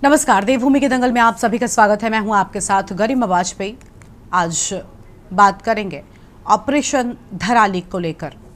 नमस्कार, देवभूमि के दंगल में आप सभी का स्वागत है। मैं हूं आपके साथ गरिमा वाजपेयी। आज बात करेंगे ऑपरेशन धराली को लेकर।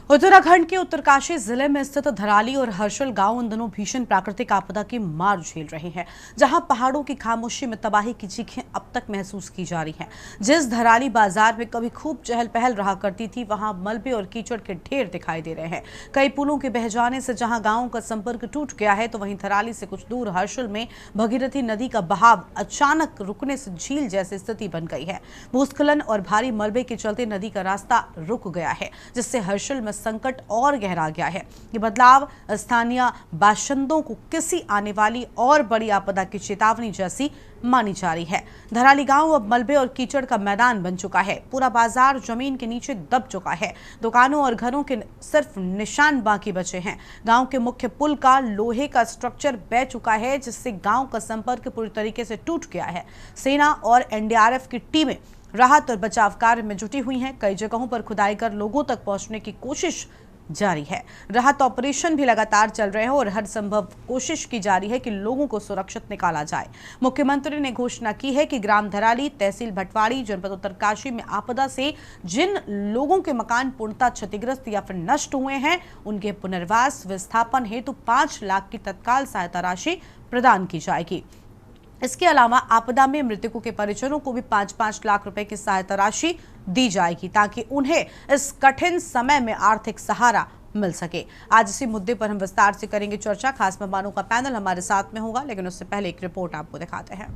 उत्तराखंड के उत्तरकाशी जिले में स्थित धराली और हर्षल गांव उन दिनों भीषण प्राकृतिक आपदा की मार झेल रहे हैं, जहां पहाड़ों की खामोशी में तबाही की चीखें अब तक महसूस की जा रही हैं। जिस धराली बाजार में कभी खूब चहल पहल रहा करती थी, वहां मलबे और कीचड़ के ढेर दिखाई दे रहे हैं। कई पुलों के बह जाने से जहां गांवों का संपर्क टूट गया है, तो वहीं धराली से कुछ दूर हर्षल में भगीरथी नदी का बहाव अचानक रुकने से झील जैसी स्थिति बन गई है। भूस्खलन और भारी मलबे के चलते नदी का रास्ता रुक गया है, जिससे हर्षल में संकट और गहरा गया है। ये बदलाव स्थानीय बाशिंदों को किसी आने वाली और बड़ी आपदा की चेतावनी जैसी मानी जा रही है। धराली गांव अब मलबे और कीचड़ का मैदान बन चुका है। पूरा बाजार जमीन के नीचे दब चुका है। दुकानों और घरों के सिर्फ निशान बाकी बचे हैं। गांव के मुख्य पुल का लोहे का स्ट्रक्चर बह चुका है, जिससे गांव का संपर्क पूरी तरीके से टूट गया है। सेना और एनडीआरएफ की टीमें राहत और बचाव कार्य में जुटी हुई हैं। कई जगहों पर खुदाई कर लोगों तक पहुंचने की कोशिश जारी है। राहत ऑपरेशन भी लगातार चल रहे हैं और हर संभव कोशिश की जा रही है कि लोगों को सुरक्षित निकाला जाए। मुख्यमंत्री ने घोषणा की है कि ग्राम धराली, तहसील भटवाड़ी, जनपद उत्तरकाशी में आपदा से जिन लोगों के मकान पूर्णतः क्षतिग्रस्त या फिर नष्ट हुए हैं, उनके पुनर्वास विस्थापन हेतु 5 लाख की तत्काल सहायता राशि प्रदान की जाएगी। इसके अलावा आपदा में मृतकों के परिजनों को भी 5-5 लाख रुपए की सहायता राशि दी जाएगी, ताकि उन्हें इस कठिन समय में आर्थिक सहारा मिल सके। आज इसी मुद्दे पर हम विस्तार से करेंगे चर्चा। खास मेहमानों का पैनल हमारे साथ में होगा, लेकिन उससे पहले एक रिपोर्ट आपको दिखाते हैं।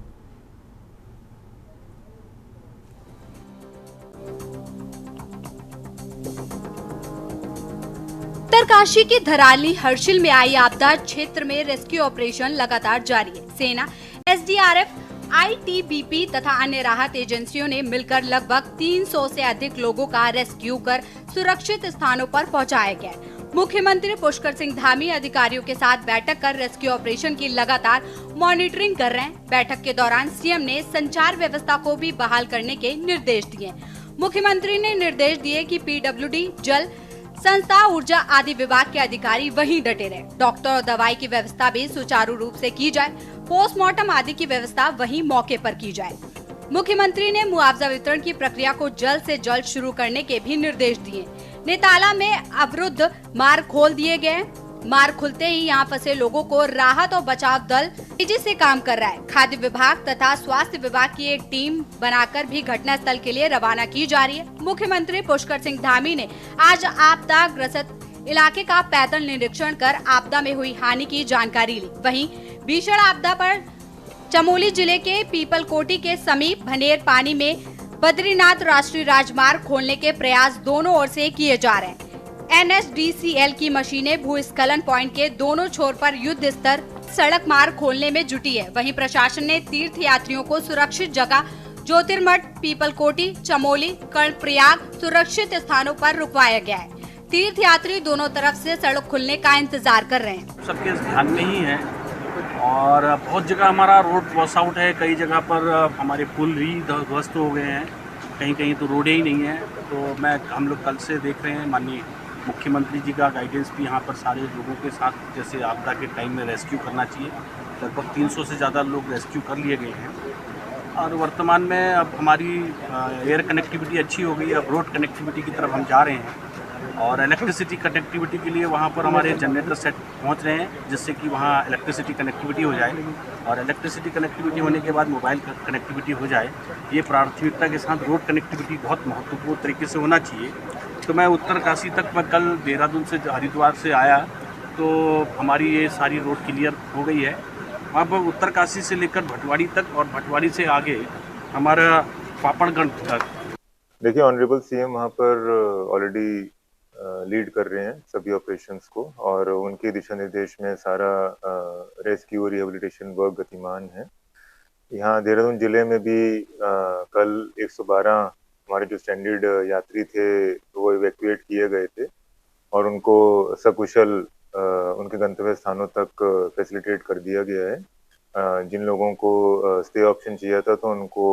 उत्तरकाशी की धराली हर्षिल में आई आपदा क्षेत्र में रेस्क्यू ऑपरेशन लगातार जारी है। सेना, एसडीआरएफ, आईटीबीपी तथा अन्य राहत एजेंसियों ने मिलकर लगभग 300 से अधिक लोगों का रेस्क्यू कर सुरक्षित स्थानों पर पहुंचाया गया। मुख्यमंत्री पुष्कर सिंह धामी अधिकारियों के साथ बैठक कर रेस्क्यू ऑपरेशन की लगातार मॉनिटरिंग कर रहे हैं। बैठक के दौरान सीएम ने संचार व्यवस्था को भी बहाल करने के निर्देश दिए। मुख्यमंत्री ने निर्देश दिए कि पीडब्ल्यूडी, जल संस्था, ऊर्जा आदि विभाग के अधिकारी वहीं डटे रहे। डॉक्टर और दवाई की व्यवस्था भी सुचारू रूप से की जाए। पोस्टमार्टम आदि की व्यवस्था वहीं मौके पर की जाए। मुख्यमंत्री ने मुआवजा वितरण की प्रक्रिया को जल्द से जल्द शुरू करने के भी निर्देश दिए। नेताला में अवरुद्ध मार्ग खोल दिए गए। मार्ग खुलते ही यहाँ फंसे लोगों को राहत और बचाव दल तेजी से काम कर रहा है। खाद्य विभाग तथा स्वास्थ्य विभाग की एक टीम बनाकर भी घटना स्थल के लिए रवाना की जा रही है। मुख्यमंत्री पुष्कर सिंह धामी ने आज आपदा ग्रस्त इलाके का पैदल निरीक्षण कर आपदा में हुई हानि की जानकारी ली। वहीं भीषण आपदा पर चमोली जिले के पीपलकोटी के समीप भनेर पानी में बद्रीनाथ राष्ट्रीय राजमार्ग खोलने के प्रयास दोनों ओर से किए जा रहे हैं। एनएसडीसीएल की मशीनें भूस्खलन पॉइंट के दोनों छोर पर युद्ध स्तर सड़क मार्ग खोलने में जुटी है। वहीं प्रशासन ने तीर्थ यात्रियों को सुरक्षित जगह ज्योतिर्मठ, पीपलकोटी, चमोली, कर्णप्रयाग सुरक्षित स्थानों पर रुकवाया गया है। तीर्थ यात्री दोनों तरफ से सड़क खुलने का इंतजार कर रहे हैं। सबके ध्यान में ही है और बहुत जगह हमारा रोड वॉश आउट है। कई जगह पर हमारे पुल भी ध्वस्त हो गए हैं, कहीं कहीं तो रोडें ही नहीं है। तो हम लोग कल से देख रहे हैं, माननीय मुख्यमंत्री जी का गाइडेंस भी यहाँ पर सारे लोगों के साथ, जैसे आपदा के टाइम में रेस्क्यू करना चाहिए। लगभग 300 से ज़्यादा लोग रेस्क्यू कर लिए गए हैं और वर्तमान में अब हमारी एयर कनेक्टिविटी अच्छी हो गई। अब रोड कनेक्टिविटी की तरफ हम जा रहे हैं और इलेक्ट्रिसिटी कनेक्टिविटी के लिए वहाँ पर हमारे जनरेटर सेट पहुँच रहे हैं, जिससे कि वहाँ इलेक्ट्रिसिटी कनेक्टिविटी हो जाए और इलेक्ट्रिसिटी कनेक्टिविटी होने के बाद मोबाइल कनेक्टिविटी हो जाए। ये प्राथमिकता के साथ रोड कनेक्टिविटी बहुत महत्वपूर्ण तरीके से होना चाहिए। तो मैं उत्तरकाशी तक, मैं कल देहरादून से हरिद्वार से आया तो हमारी ये सारी रोड क्लियर हो गई है। अब उत्तरकाशी से लेकर भटवाड़ी तक और भटवाड़ी से आगे हमारा पापड़गढ़ तक। देखिए, ऑनरेबल सीएम वहाँ पर ऑलरेडी लीड कर रहे हैं सभी ऑपरेशंस को और उनके दिशा निर्देश में सारा रेस्क्यू और रिहेबिलिटेशन वर्क गतिमान है। यहाँ देहरादून जिले में भी कल 112 हमारे जो स्ट्रैंडेड यात्री थे वो इवैक्यूएट किए गए थे और उनको सकुशल उनके गंतव्य स्थानों तक फैसिलिटेट कर दिया गया है। जिन लोगों को स्टे ऑप्शन चाहिए था तो उनको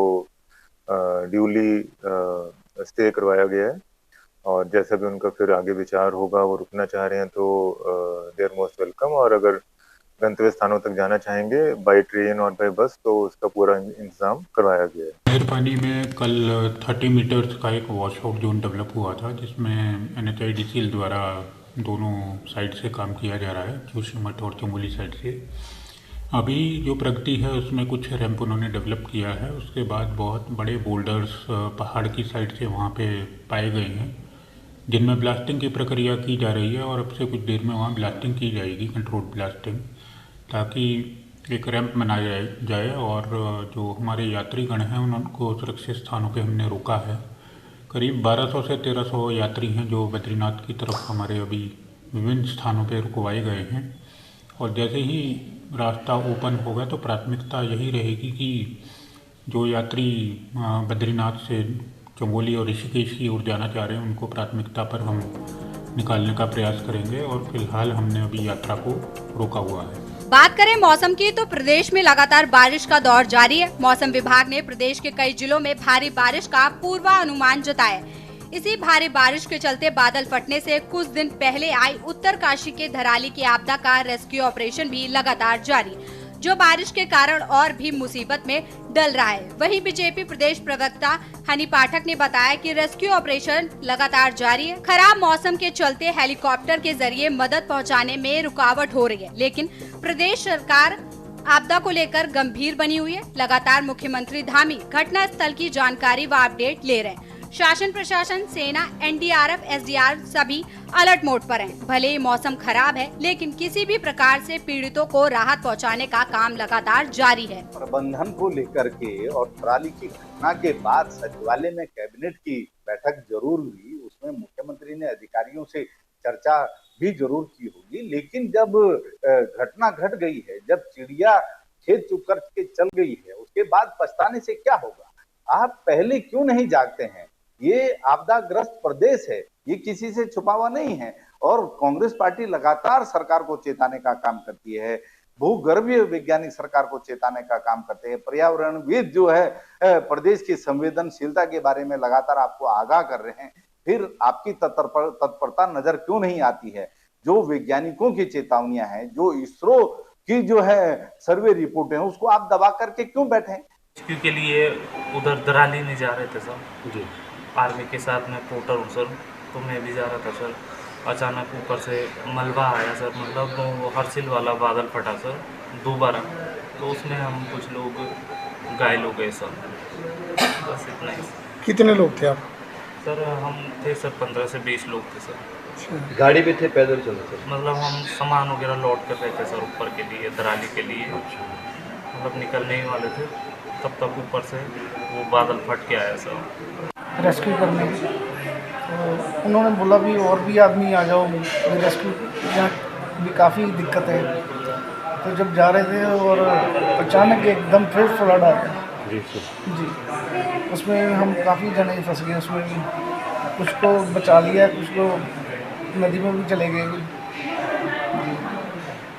ड्यूली स्टे करवाया गया है और जैसा भी उनका फिर आगे विचार होगा, वो रुकना चाह रहे हैं तो दे आर मोस्ट वेलकम, और अगर गंतव्य स्थानों तक जाना चाहेंगे बाय ट्रेन और बाय बस तो उसका पूरा इंतजाम करवाया गया है। मेहरबानी में कल 30 मीटर्स का एक वॉश आउट जोन डेवलप हुआ था जिसमें NHIDCL द्वारा दोनों साइड से काम किया जा रहा है, जोशीमठ और चमोली साइड से। अभी जो प्रगति है उसमें कुछ रैंप उन्होंने डेवलप किया है, उसके बाद बहुत बड़े बोल्डर्स पहाड़ की साइड से वहाँ पे पाए गए हैं जिनमें ब्लास्टिंग की प्रक्रिया की जा रही है और अब से कुछ देर में वहाँ ब्लास्टिंग की जाएगी, कंट्रोल ब्लास्टिंग, ताकि एक रैंप बनाया जाए और जो हमारे यात्रीगण हैं उनको सुरक्षित स्थानों पे हमने रोका है। करीब 1200 से 1300 यात्री हैं जो बद्रीनाथ की तरफ हमारे अभी विभिन्न स्थानों पे रुकवाए गए हैं और जैसे ही रास्ता ओपन होगा तो प्राथमिकता यही रहेगी कि जो यात्री बद्रीनाथ से चमोली और ऋषिकेश की ओर जाना चाह रहे हैं उनको प्राथमिकता पर हम निकालने का प्रयास करेंगे और फिलहाल हमने अभी यात्रा को रोका हुआ है। बात करें मौसम की तो प्रदेश में लगातार बारिश का दौर जारी है। मौसम विभाग ने प्रदेश के कई जिलों में भारी बारिश का पूर्वानुमान जताया। इसी भारी बारिश के चलते बादल फटने से कुछ दिन पहले आई उत्तरकाशी के धराली की आपदा का रेस्क्यू ऑपरेशन भी लगातार जारी, जो बारिश के कारण और भी मुसीबत में डल रहा है। वहीं बीजेपी प्रदेश प्रवक्ता हनी पाठक ने बताया कि रेस्क्यू ऑपरेशन लगातार जारी है। खराब मौसम के चलते हेलीकॉप्टर के जरिए मदद पहुंचाने में रुकावट हो रही है, लेकिन प्रदेश सरकार आपदा को लेकर गंभीर बनी हुई है। लगातार मुख्यमंत्री धामी घटना स्थल की जानकारी व अपडेट ले रहे हैं। शासन प्रशासन, सेना, NDRF, SDR सभी अलर्ट मोड पर हैं। भले ही मौसम खराब है, लेकिन किसी भी प्रकार से पीड़ितों को राहत पहुंचाने का काम लगातार जारी है। प्रबंधन को लेकर के और पराली की घटना के बाद सचिवालय में कैबिनेट की बैठक जरूर हुई, उसमें मुख्यमंत्री ने अधिकारियों से चर्चा भी जरूर की होगी, लेकिन जब घटना घट गई है, जब चिड़िया खेत चुप कर के चल गई है, उसके बाद पछताने से क्या होगा? आप पहले क्यों नहीं जागते हैं? ये आपदाग्रस्त प्रदेश है, ये किसी से छुपा हुआ नहीं है और कांग्रेस पार्टी लगातार सरकार को चेताने का काम करती है, भूगर्भीय वैज्ञानिक सरकार को चेताने का काम करते हैं, पर्यावरणविद जो है प्रदेश की संवेदनशीलता के बारे में लगातार आपको आगाह कर रहे हैं, फिर आपकी तत्परता नजर क्यों नहीं आती है? जो वैज्ञानिकों की चेतावनियां हैं, जो इसरो की जो है सर्वे रिपोर्ट है, उसको आप दबा करके क्यों बैठे? रेस्क्यू के लिए उधर दराली नहीं जा रहे थे सर जी, आर्मी के साथ में पोर्टर हूँ सर, तो मैं भी जा रहा था सर। अचानक ऊपर से मलबा आया सर, मतलब वो हर्षिल वाला बादल फटा सर दोबारा, तो उसमें हम कुछ लोग घायल हो गए सर, बस इतना ही। कितने लोग थे आप? सर हम थे सर 15 से 20 लोग थे सर। गाड़ी पे थे, पैदल चले थे? मतलब हम सामान वगैरह लोड कर रहे थे सर ऊपर के लिए, दराली के लिए, मतलब निकलने ही वाले थे, तब तक ऊपर से वो बादल फट के आया सर रेस्क्यू करने की। तो उन्होंने बोला भी और भी आदमी आ जाओ रेस्क्यू, यहाँ भी काफ़ी दिक्कत है। तो जब जा रहे थे और अचानक एकदम फिर फ्लड आ गया जी, उसमें हम काफ़ी जने फंस गए, उसमें भी कुछ को बचा लिया, कुछ को नदी में भी चले गए।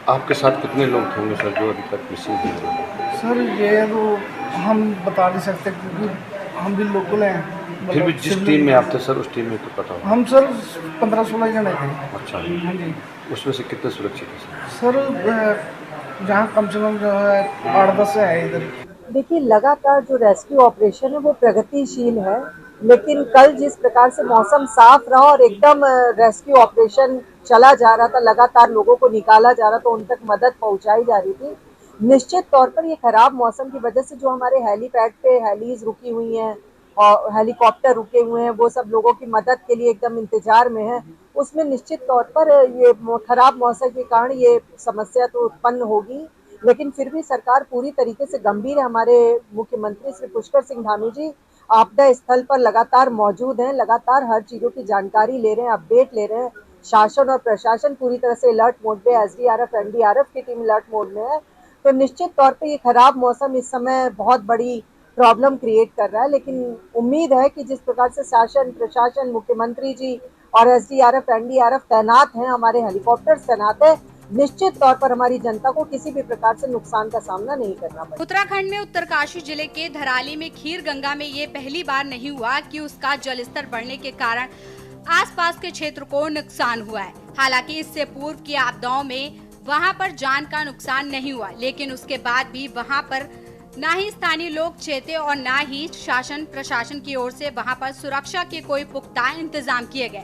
आपके साथ कितने लोग होंगे सर जो अभी तक मिसिंग हैं? सर ये तो हम बता नहीं सकते क्योंकि हम भी लोकल हैं। फिर भी जिस टीम में आप थे सर उस टीम में तो पता होगा। हम सर 15-16 जने थे। अच्छा हाँ जी। उसमें से कितने सुरक्षित हैं सर? जहाँ कम से कम जो है 8-10 है इधर। देखिए, लगातार जो रेस्क्यू ऑपरेशन है वो प्रगतिशील है, लेकिन कल जिस प्रकार से मौसम साफ रहा और एकदम रेस्क्यू ऑपरेशन चला जा रहा था, लगातार लोगों को निकाला जा रहा था, उन तक मदद पहुंचाई जा रही थी। निश्चित तौर पर ये खराब मौसम की वजह से जो हमारे हेलीपैड पे हेलीज रुकी हुई हैं और हेलीकॉप्टर रुके हुए हैं, वो सब लोगों की मदद के लिए एकदम इंतजार में है। उसमें निश्चित तौर पर ये खराब मौसम के कारण ये समस्या तो उत्पन्न होगी, लेकिन फिर भी सरकार पूरी तरीके से गंभीर है। हमारे मुख्यमंत्री श्री पुष्कर सिंह धामी जी आपदा स्थल पर लगातार मौजूद हैं, लगातार हर चीज़ों की जानकारी ले रहे हैं, अपडेट ले रहे हैं। शासन और प्रशासन पूरी तरह से अलर्ट मोड में, SDRF, NDRF की टीम अलर्ट मोड में है। तो निश्चित तौर पे ये खराब मौसम इस समय बहुत बड़ी प्रॉब्लम क्रिएट कर रहा है। लेकिन उम्मीद है कि जिस प्रकार से शासन प्रशासन मुख्यमंत्री जी और SDRF NDRF तैनात हैं, हमारे हेलीकॉप्टर्स तैनात है, निश्चित तौर पर हमारी जनता को किसी भी प्रकार से नुकसान का सामना नहीं करना पड़ेगा। उत्तराखंड में उत्तरकाशी जिले के धराली में खीर गंगा में ये पहली बार नहीं हुआ कि उसका जलस्तर बढ़ने के कारण आसपास के क्षेत्र को नुकसान हुआ है। हालांकि इससे पूर्व की आपदाओं में वहां पर जान का नुकसान नहीं हुआ, लेकिन उसके बाद भी वहां पर ना ही स्थानीय लोग चेते और ना ही शासन प्रशासन की ओर से वहां पर सुरक्षा के कोई पुख्ता इंतजाम किए गए,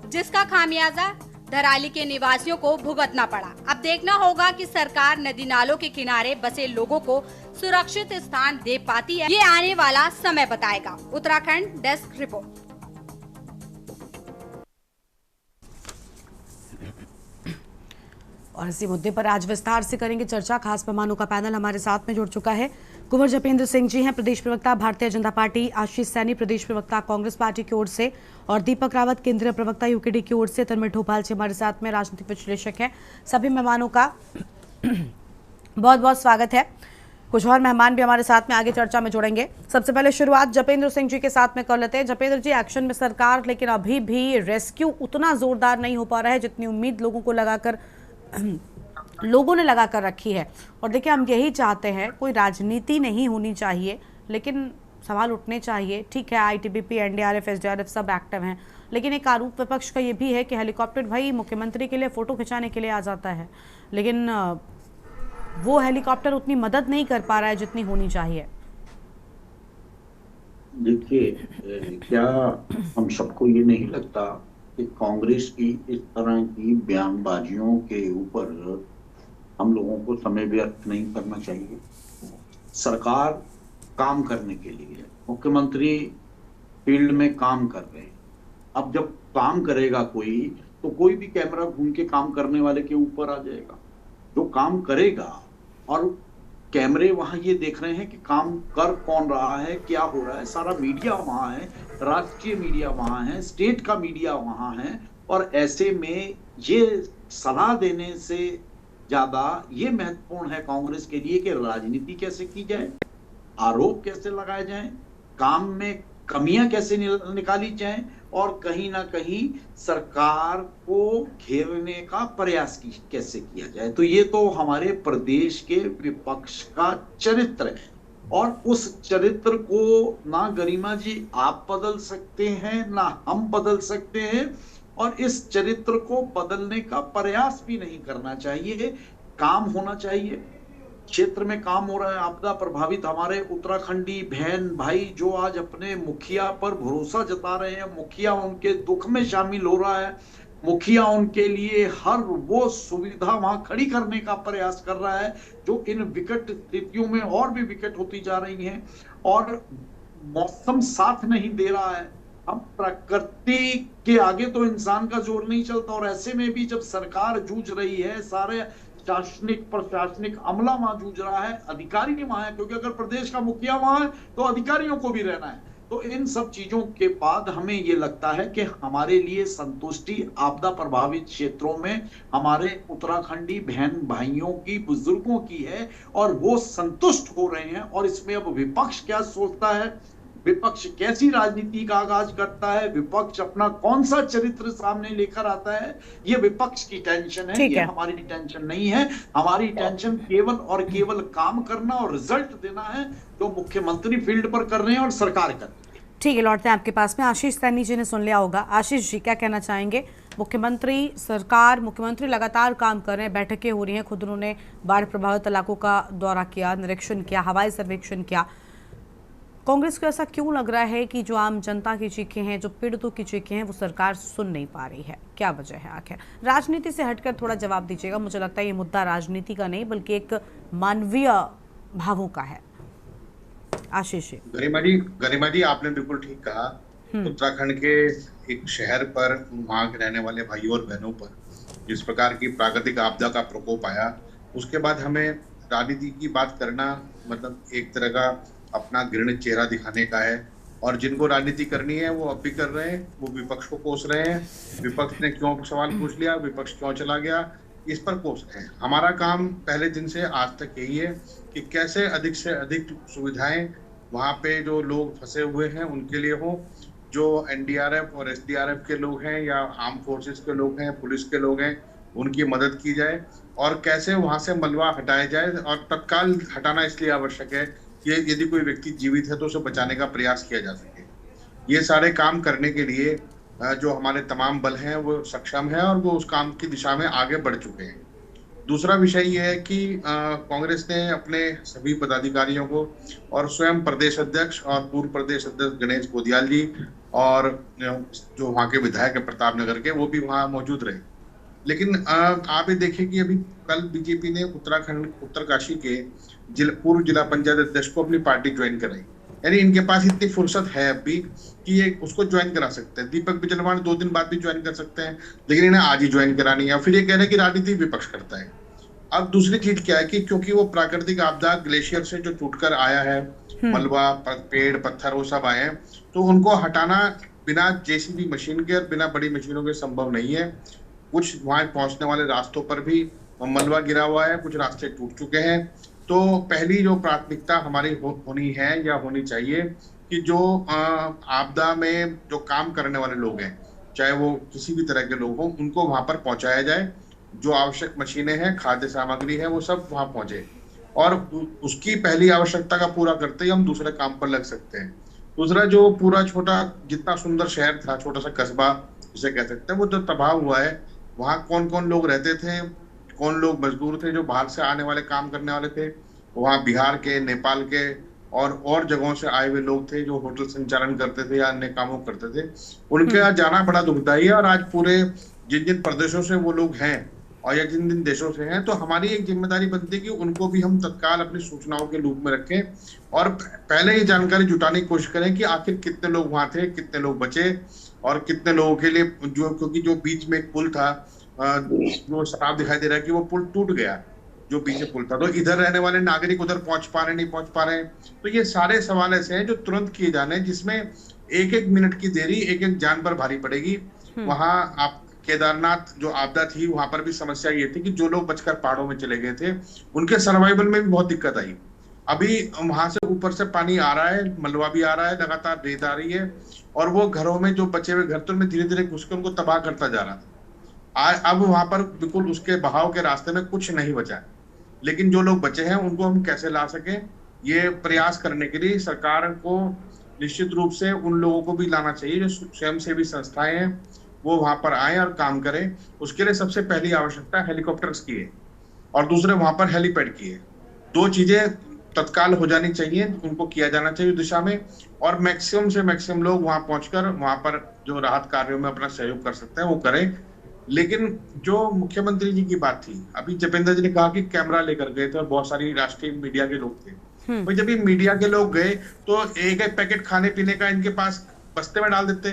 जिसका खामियाजा धराली के निवासियों को भुगतना पड़ा। अब देखना होगा कि सरकार नदी नालों के किनारे बसे लोगों को सुरक्षित स्थान दे पाती है, ये आने वाला समय बताएगा। Uttarakhand desk report. और इसी मुद्दे पर आज विस्तार से करेंगे चर्चा। खास मेहमानों का पैनल हमारे साथ में जुड़ चुका है। कुंवर जपेंद्र सिंह जी हैं, प्रदेश प्रवक्ता भारतीय जनता पार्टी, आशीष सैनी प्रदेश प्रवक्ता कांग्रेस पार्टी की ओर से, और दीपक रावत केंद्रीय प्रवक्ता यूकेडी की ओर से। तन्मय ठोपाल जी हमारे साथ में राजनीतिक विश्लेषक हैं। सभी मेहमानों का बहुत बहुत स्वागत है। कुछ और मेहमान भी हमारे साथ में आगे चर्चा में जुड़ेंगे। सबसे पहले शुरुआत जपेंद्र सिंह जी के साथ में कर लेते हैं। जपेंद्र जी, एक्शन में सरकार, लेकिन अभी भी रेस्क्यू उतना जोरदार नहीं हो पा रहा है जितनी उम्मीद लोगों ने लगाकर रखी है। और देखिए, हम यही चाहते हैं, कोई राजनीति नहीं होनी चाहिए, लेकिन सवाल उठने चाहिए। ठीक है, ITBP NDRF SDRF सब एक्टिव हैं, लेकिन एक आरोप विपक्ष का ये भी है कि हेलीकॉप्टर भाई मुख्यमंत्री के लिए फोटो खिंचाने के लिए आ जाता है, लेकिन वो हेलीकॉप्टर उतनी मदद नहीं कर पा रहा है जितनी होनी चाहिए। देखिए, क्या हम सबको ये नहीं लगता कि कांग्रेस की इस तरह की बयानबाजियों के ऊपर हम लोगों को समय व्यर्थ नहीं करना चाहिए। सरकार काम करने के लिए, मुख्यमंत्री फील्ड में काम कर रहे हैं। अब जब काम करेगा कोई, तो कोई भी कैमरा घूम के काम करने वाले के ऊपर आ जाएगा। जो काम करेगा, और कैमरे वहां ये देख रहे हैं कि काम कर कौन रहा है, क्या हो रहा है, सारा मीडिया वहां है, राष्ट्रीय मीडिया वहां है, स्टेट का मीडिया वहां है। और ऐसे में ये सलाह देने से ज्यादा ये महत्वपूर्ण है कांग्रेस के लिए कि राजनीति कैसे की जाए, आरोप कैसे लगाए जाएं, काम में कमियां कैसे निकाली जाएं, और कहीं ना कहीं सरकार को घेरने का प्रयास कैसे किया जाए। तो ये तो हमारे प्रदेश के विपक्ष का चरित्र है, और उस चरित्र को ना गरिमा जी आप बदल सकते हैं, ना हम बदल सकते हैं, और इस चरित्र को बदलने का प्रयास भी नहीं करना चाहिए। काम होना चाहिए, क्षेत्र में काम हो रहा है। आपदा प्रभावित हमारे उत्तराखंडी बहन भाई जो आज अपने मुखिया पर भरोसा जता रहे हैं, मुखिया उनके दुख में शामिल हो रहा है, मुखिया उनके लिए हर वो सुविधा वहां खड़ी करने का प्रयास कर रहा है जो इन विकट स्थितियों में और भी विकट होती जा रही हैं। और मौसम साथ नहीं दे रहा है। हम प्रकृति के आगे तो इंसान का जोर नहीं चलता, और ऐसे में भी जब सरकार जूझ रही है, सारे शासनिक प्रशासनिक अमला वहां जूझ रहा है, अधिकारी वहां है, क्योंकि अगर प्रदेश का मुखिया वहां है तो अधिकारियों को भी रहना है। तो इन सब चीजों के बाद हमें ये लगता है कि हमारे लिए संतुष्टि आपदा प्रभावित क्षेत्रों में हमारे उत्तराखंडी बहन भाइयों की, बुजुर्गों की है, और वो संतुष्ट हो रहे हैं। और इसमें अब विपक्ष क्या सोचता है, विपक्ष कैसी राजनीति का आगाज करता है, विपक्ष अपना कौन सा चरित्र सामने लेकर आता है, ये विपक्ष की टेंशन है, ये हमारी टेंशन नहीं है। हमारी टेंशन केवल और केवल काम करना और रिजल्ट देना है, जो मुख्यमंत्री फील्ड पर कर रहे हैं और सरकार कर रही है। ठीक है, लौटते हैं आपके पास में। आशीष सैनी जी ने सुन लिया होगा। आशीष जी, क्या कहना चाहेंगे? मुख्यमंत्री सरकार, मुख्यमंत्री लगातार काम कर रहे हैं, बैठकें हो रही हैं, खुद उन्होंने बाढ़ प्रभावित इलाकों का दौरा किया, निरीक्षण किया, हवाई सर्वेक्षण किया। कांग्रेस को ऐसा क्यों लग रहा है कि जो आम जनता की चीखें हैं, जो पीड़ितों की चीखें हैं, वो सरकार सुन नहीं पा रही है? क्या वजह है आखिर? राजनीति से हटकर थोड़ा जवाब दीजिएगा। मुझे लगता है ये मुद्दा राजनीति का नहीं बल्कि एक मानवीय भावों का है। आशीष जी। गरिमा जी, आपने बिल्कुल ठीक कहा। उत्तराखंड के एक शहर पर, वहाँ के रहने वाले भाइयों और बहनों पर जिस प्रकार की प्राकृतिक आपदा का प्रकोप आया, उसके बाद हमें राजनीति की बात करना मतलब एक तरह का अपना घृणित चेहरा दिखाने का है। और जिनको राजनीति करनी है वो अब भी कर रहे हैं, वो विपक्ष को कोस रहे हैं। विपक्ष ने क्यों सवाल पूछ लिया, विपक्ष क्यों चला गया, इस पर कोस रहे हैं। हमारा काम पहले दिन से आज तक यही है कि कैसे अधिक से अधिक सुविधाएं वहाँ पे जो लोग फंसे हुए हैं उनके लिए हो, जो एनडीआरएफ और एसडीआरएफ के लोग हैं या आर्म फोर्सेस के लोग हैं, पुलिस के लोग हैं, उनकी मदद की जाए और कैसे वहां से मलबा हटाया जाए। और तत्काल हटाना इसलिए आवश्यक है कि यदि कोई व्यक्ति जीवित है तो उसे बचाने का प्रयास किया जा सके। ये सारे काम करने के लिए जो हमारे तमाम बल हैं वो सक्षम है और वो उस काम की दिशा में आगे बढ़ चुके हैं। दूसरा विषय ये है कि कांग्रेस ने अपने सभी पदाधिकारियों को और स्वयं प्रदेश अध्यक्ष और पूर्व प्रदेश अध्यक्ष गणेश गोदियाल जी और जो वहाँ के विधायक है प्रताप नगर के, वो भी वहाँ मौजूद रहे। लेकिन आप ये देखिए कि अभी कल बीजेपी ने उत्तराखंड उत्तरकाशी के पूर्व जिला पंचायत अध्यक्ष को अपनी पार्टी ज्वाइन कराई। यानी इनके पास इतनी फुर्सत है अभी कि ये उसको ज्वाइन करा सकते हैं। दीपक बिजलवाण 2 दिन बाद भी ज्वाइन कर सकते हैं, लेकिन इन्हें आज ही ज्वाइन करानी है। फिर ये कह रहे हैं कि राजनीति विपक्ष करता है। अब दूसरी चीज क्या है कि क्योंकि वो प्राकृतिक आपदा ग्लेशियर से जो टूटकर आया है, मलबा, पेड़, पत्थर वो सब आए हैं, तो उनको हटाना बिना जेसीबी मशीन के और बिना बड़ी मशीनों के संभव नहीं है। कुछ वहां पहुंचने वाले रास्तों पर भी मलबा गिरा हुआ है, कुछ रास्ते टूट चुके हैं। तो पहली जो प्राथमिकता हमारी होनी है या होनी चाहिए कि जो आपदा में जो काम करने वाले लोग हैं, चाहे वो किसी भी तरह के लोग हों, उनको वहां पर पहुंचाया जाए। जो आवश्यक मशीनें हैं, खाद्य सामग्री है, वो सब वहां पहुंचे और उसकी पहली आवश्यकता का पूरा करते ही हम दूसरे काम पर लग सकते हैं। दूसरा, जो पूरा छोटा जितना सुंदर शहर था, छोटा सा कस्बा जिसे कह सकते हैं, वो जो तबाह हुआ है, वहाँ कौन कौन लोग रहते थे, कौन लोग मजदूर थे जो बाहर से आने वाले काम करने वाले थे, वहाँ बिहार के, नेपाल के और जगहों से आए हुए लोग थे जो होटल संचालन करते थे या अन्य कामों करते थे। उनके यहाँ जाना बड़ा दुखदायी है। और आज पूरे जिन जिन प्रदेशों से वो लोग हैं और या जिन जिन देशों से हैं, तो हमारी एक जिम्मेदारी बनती है कि उनको भी हम तत्काल अपनी सूचनाओं के लूप में रखें और पहले ये जानकारी जुटाने की कोशिश करें कि आखिर कितने लोग वहां थे, कितने लोग बचे और कितने लोगों के लिए क्योंकि जो बीच में एक पुल था, जो साफ दिखाई दे रहा है कि वो पुल टूट गया, जो पीछे पुल था, तो इधर रहने वाले नागरिक उधर पहुंच पा रहे, नहीं पहुंच पा रहे। तो ये सारे सवाल ऐसे हैं जो तुरंत किए जाने, जिसमें एक एक मिनट की देरी एक एक जान पर भारी पड़ेगी। वहां आप केदारनाथ जो आपदा थी, वहां पर भी समस्या ये थी कि जो लोग बचकर पहाड़ों में चले गए थे, उनके सर्वाइवल में भी बहुत दिक्कत आई। अभी वहां से ऊपर से पानी आ रहा है, मलबा भी आ रहा है, लगातार रेत आ रही है और वो घरों में जो बचे हुए घर तो उनमें धीरे धीरे घुसकर उनको तबाह करता जा रहा था। अब वहां पर बिल्कुल उसके बहाव के रास्ते में कुछ नहीं बचा, लेकिन जो लोग बचे हैं उनको हम कैसे ला सकें, ये प्रयास करने के लिए सरकार को निश्चित रूप से उन लोगों को भी लाना चाहिए जो स्वयंसेवी संस्थाएं हैं, वो वहां पर आए और काम करें। उसके लिए सबसे पहली आवश्यकता हेलीकॉप्टर्स की है और दूसरे वहां पर हेलीपैड की है। 2 चीजें तत्काल हो जानी चाहिए, उनको किया जाना चाहिए दिशा में, और मैक्सिमम से मैक्सिमम लोग वहां पहुंचकर वहां पर जो राहत कार्यों में अपना सहयोग कर सकते हैं वो करें। लेकिन जो मुख्यमंत्री जी की बात थी, अभी जपेंद्र जी ने कहा कि कैमरा लेकर गए थे और बहुत सारी राष्ट्रीय मीडिया के लोग थे। तो जब ये मीडिया के लोग गए तो एक एक पैकेट खाने पीने का इनके पास बस्ते में डाल देते,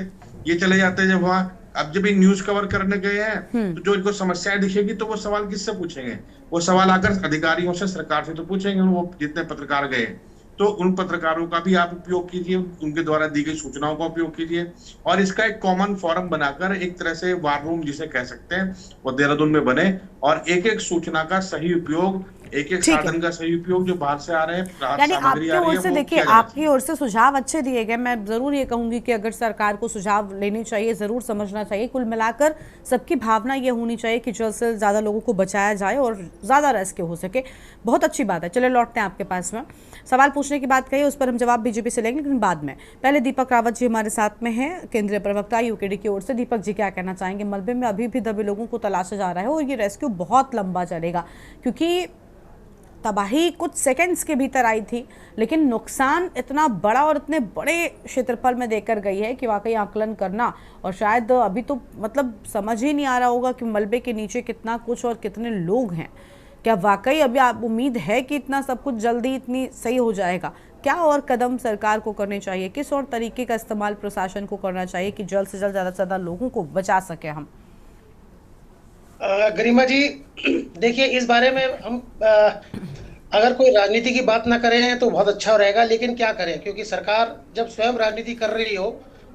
ये चले जाते जब वहां। अब जब ये न्यूज कवर करने गए हैं तो जो इनको समस्याएं दिखेगी तो वो सवाल किससे पूछेंगे? वो सवाल आकर अधिकारियों से, सरकार से तो पूछेंगे, वो जितने पत्रकार गए। तो उन पत्रकारों का भी आप उपयोग कीजिए, उनके द्वारा दी गई सूचनाओं का उपयोग कीजिए और इसका एक कॉमन फोरम बनाकर एक तरह से वार रूम जिसे कह सकते हैं वो देहरादून में बने और एक एक सूचना का सही उपयोग, एक एक साधन का सही उपयोग जो बाहर से आ रहे हैं, यानी आपकी ओर से, देखिए आपकी ओर से सुझाव अच्छे दिए गए। मैं जरूर ये कहूंगी कि अगर सरकार को सुझाव लेनी चाहिए, जरूर समझना चाहिए। कुल मिलाकर सबकी भावना ये होनी चाहिए कि जल्द से ज्यादा लोगों को बचाया जाए और ज्यादा रेस्क्यू हो सके। बहुत अच्छी बात है। चले लौटते हैं आपके पास में। सवाल पूछने की बात कही, उस पर हम जवाब बीजेपी से लेंगे, लेकिन बाद में। पहले दीपक रावत जी हमारे साथ में हैं, केंद्रीय प्रवक्ता यूकेडी की ओर से। दीपक जी क्या कहना चाहेंगे? मलबे में अभी भी दबे लोगों को तलाशा जा रहा है और ये रेस्क्यू बहुत लंबा चलेगा, क्योंकि तबाही कुछ सेकंड्स के भीतर आई थी, लेकिन नुकसान इतना बड़ा और इतने बड़े क्षेत्रफल में देकर गई है कि वाकई आकलन करना, और शायद अभी तो मतलब समझ ही नहीं आ रहा होगा कि मलबे के नीचे कितना कुछ और कितने लोग हैं। क्या वाकई अभी आप उम्मीद है कि इतना सब कुछ जल्दी इतनी सही हो जाएगा? क्या और कदम सरकार को करने चाहिए? किस और तरीके का इस्तेमाल प्रशासन को करना चाहिए कि जल्द से जल्द ज़्यादा से ज़्यादा लोगों को बचा सके हम? गरिमा जी, देखिए इस बारे में हम अगर कोई राजनीति की बात ना करें तो बहुत अच्छा रहेगा, लेकिन क्या करें, क्योंकि सरकार जब स्वयं राजनीति कर रही हो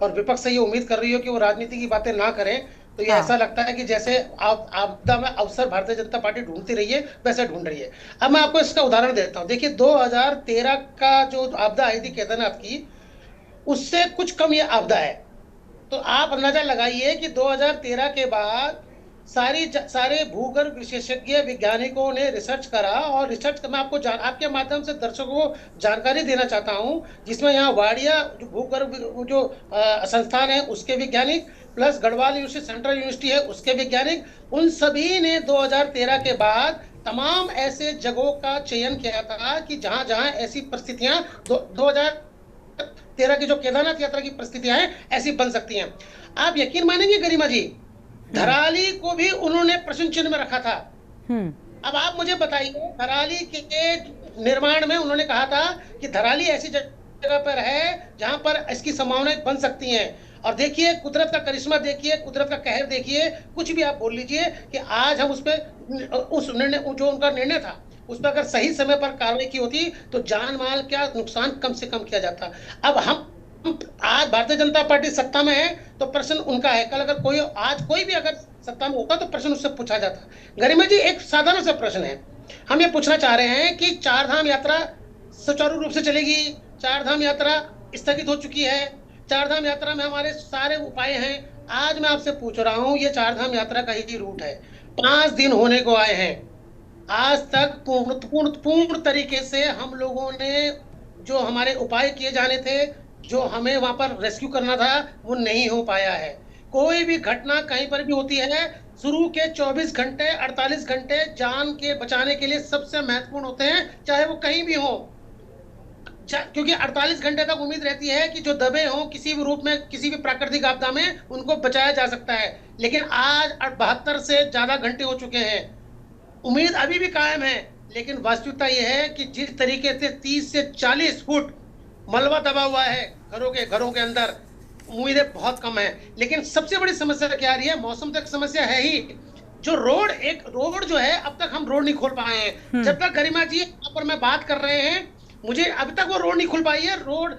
और विपक्ष से ये उम्मीद कर रही हो कि वो राजनीति की बातें ना करें, तो ये ऐसा लगता है कि जैसे आपदा में अवसर भारतीय जनता पार्टी ढूंढती रही है वैसे ढूंढ रही है। अब मैं आपको इसका उदाहरण देता हूँ। देखिए 2013 का जो आपदा आई थी केदारनाथ की, उससे कुछ कम ये आपदा है। तो आप अंदाजा लगाइए कि 2013 के बाद सारे भूगर्भ विशेषज्ञ वैज्ञानिकों ने रिसर्च करा, और रिसर्च मैं आपको आपके माध्यम से दर्शकों को जानकारी देना चाहता हूं, जिसमें यहाँ वाडिया जो भूगर्भ जो संस्थान है उसके वैज्ञानिक, plus Garhwal university central university है उसके वैज्ञानिक, उन सभी ने 2013 के बाद तमाम ऐसे जगहों का चयन किया था कि जहां जहां ऐसी परिस्थितियां 2013 की जो केदारनाथ यात्रा की परिस्थितियां हैं ऐसी बन सकती हैं। आप यकीन मानेंगे गरिमा जी, धराली को भी उन्होंने प्रश्न चिन्ह में रखा था। अब आप मुझे बताइए, धराली के निर्माण में उन्होंने कहा था कि धराली ऐसी जगह पर है जहां पर इसकी संभावनाएं बन सकती हैं। और देखिए कुदरत का करिश्मा, देखिए कुदरत का कहर, देखिए कुछ भी आप बोल लीजिए कि आज हम उस निर्णय जो उनका निर्णय था उस पर अगर सही समय पर कार्रवाई की होती तो जान माल क्या नुकसान कम से कम किया जाता। अब हम आज भारतीय जनता पार्टी सत्ता में है तो प्रश्न उनका है, कल अगर कोई भी अगर सत्ता में होता तो प्रश्न उससे पूछा जाता। गरिमा जी एक साधारण सा प्रश्न है, हम ये पूछना चाह रहे हैं कि चारधाम यात्रा सुचारू रूप से चलेगी, चारधाम यात्रा स्थगित हो चुकी है, चारधाम यात्रा में हमारे सारे उपाय हैं। आज मैं आपसे पूछ रहा हूं, ये चारधाम यात्रा का ही रूट है, 5 दिन होने को आए हैं, आज तक पूर्ण तरीके से हम लोगों ने जो हमारे उपाय किए जाने थे, जो हमें वहां पर रेस्क्यू करना था, वो नहीं हो पाया है। कोई भी घटना कहीं पर भी होती है, शुरू के 24 घंटे 48 घंटे जान के बचाने के लिए सबसे महत्वपूर्ण होते हैं, चाहे वो कहीं भी हो, क्योंकि 48 घंटे तक उम्मीद रहती है कि जो दबे हों किसी भी रूप में, किसी भी प्राकृतिक आपदा में, उनको बचाया जा सकता है। लेकिन आज 72 से ज्यादा घंटे हो चुके हैं, उम्मीद अभी भी कायम है, लेकिन वास्तविकता यह है कि जिस तरीके से 30 से 40 फुट मलबा दबा हुआ है घरों के अंदर, उम्मीदें बहुत कम है। लेकिन सबसे बड़ी समस्या क्या आ रही है, मौसम तक समस्या है ही, जो रोड जो है, अब तक हम रोड नहीं खोल पाए हैं। जब तक गरिमा जी यहाँ पर मैं बात कर रहे हैं, मुझे अभी तक वो रोड नहीं खुल पाई है। रोड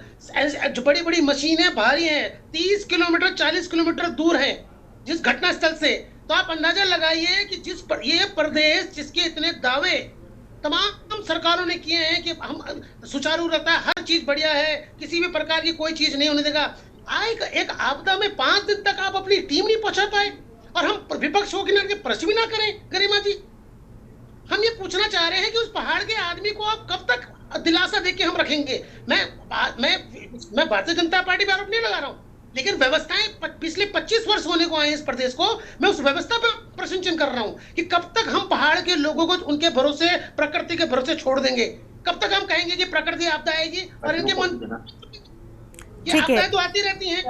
बड़ी बड़ी मशीनें भारी हैं, 30 किलोमीटर 40 किलोमीटर दूर हैं जिस घटना स्थल से। तो आप अंदाजा लगाइए कि ये प्रदेश जिसके इतने दावे तमाम सरकारों ने किए हैं कि हम सुचारू रहता है, हर चीज बढ़िया है, किसी भी प्रकार की कोई चीज नहीं होने देगा, एक आपदा में 5 दिन तक आप अपनी टीम नहीं पहुंचा पाए, और हम विपक्ष होकर प्रश्न भी ना करें। गरिमा जी, हम ये पूछना चाह रहे हैं कि उस पहाड़ के आदमी को आप कब तक दिलासा देके हम रखेंगे। मैं भारतीय जनता पार्टी पर आरोप नहीं लगा रहा हूं, लेकिन व्यवस्थाएं पिछले 25 वर्ष होने को आए हैं इस प्रदेश को, मैं उस व्यवस्था पर प्रश्न चिन्ह कर रहा हूं कि कब तक हम पहाड़ के लोगों को उनके भरोसे, प्रकृति के भरोसे छोड़ देंगे। कब तक हम कहेंगे कि प्रकृति आपदा आएगी और इनके मन ये आपदाएं तो आती रहती हैं।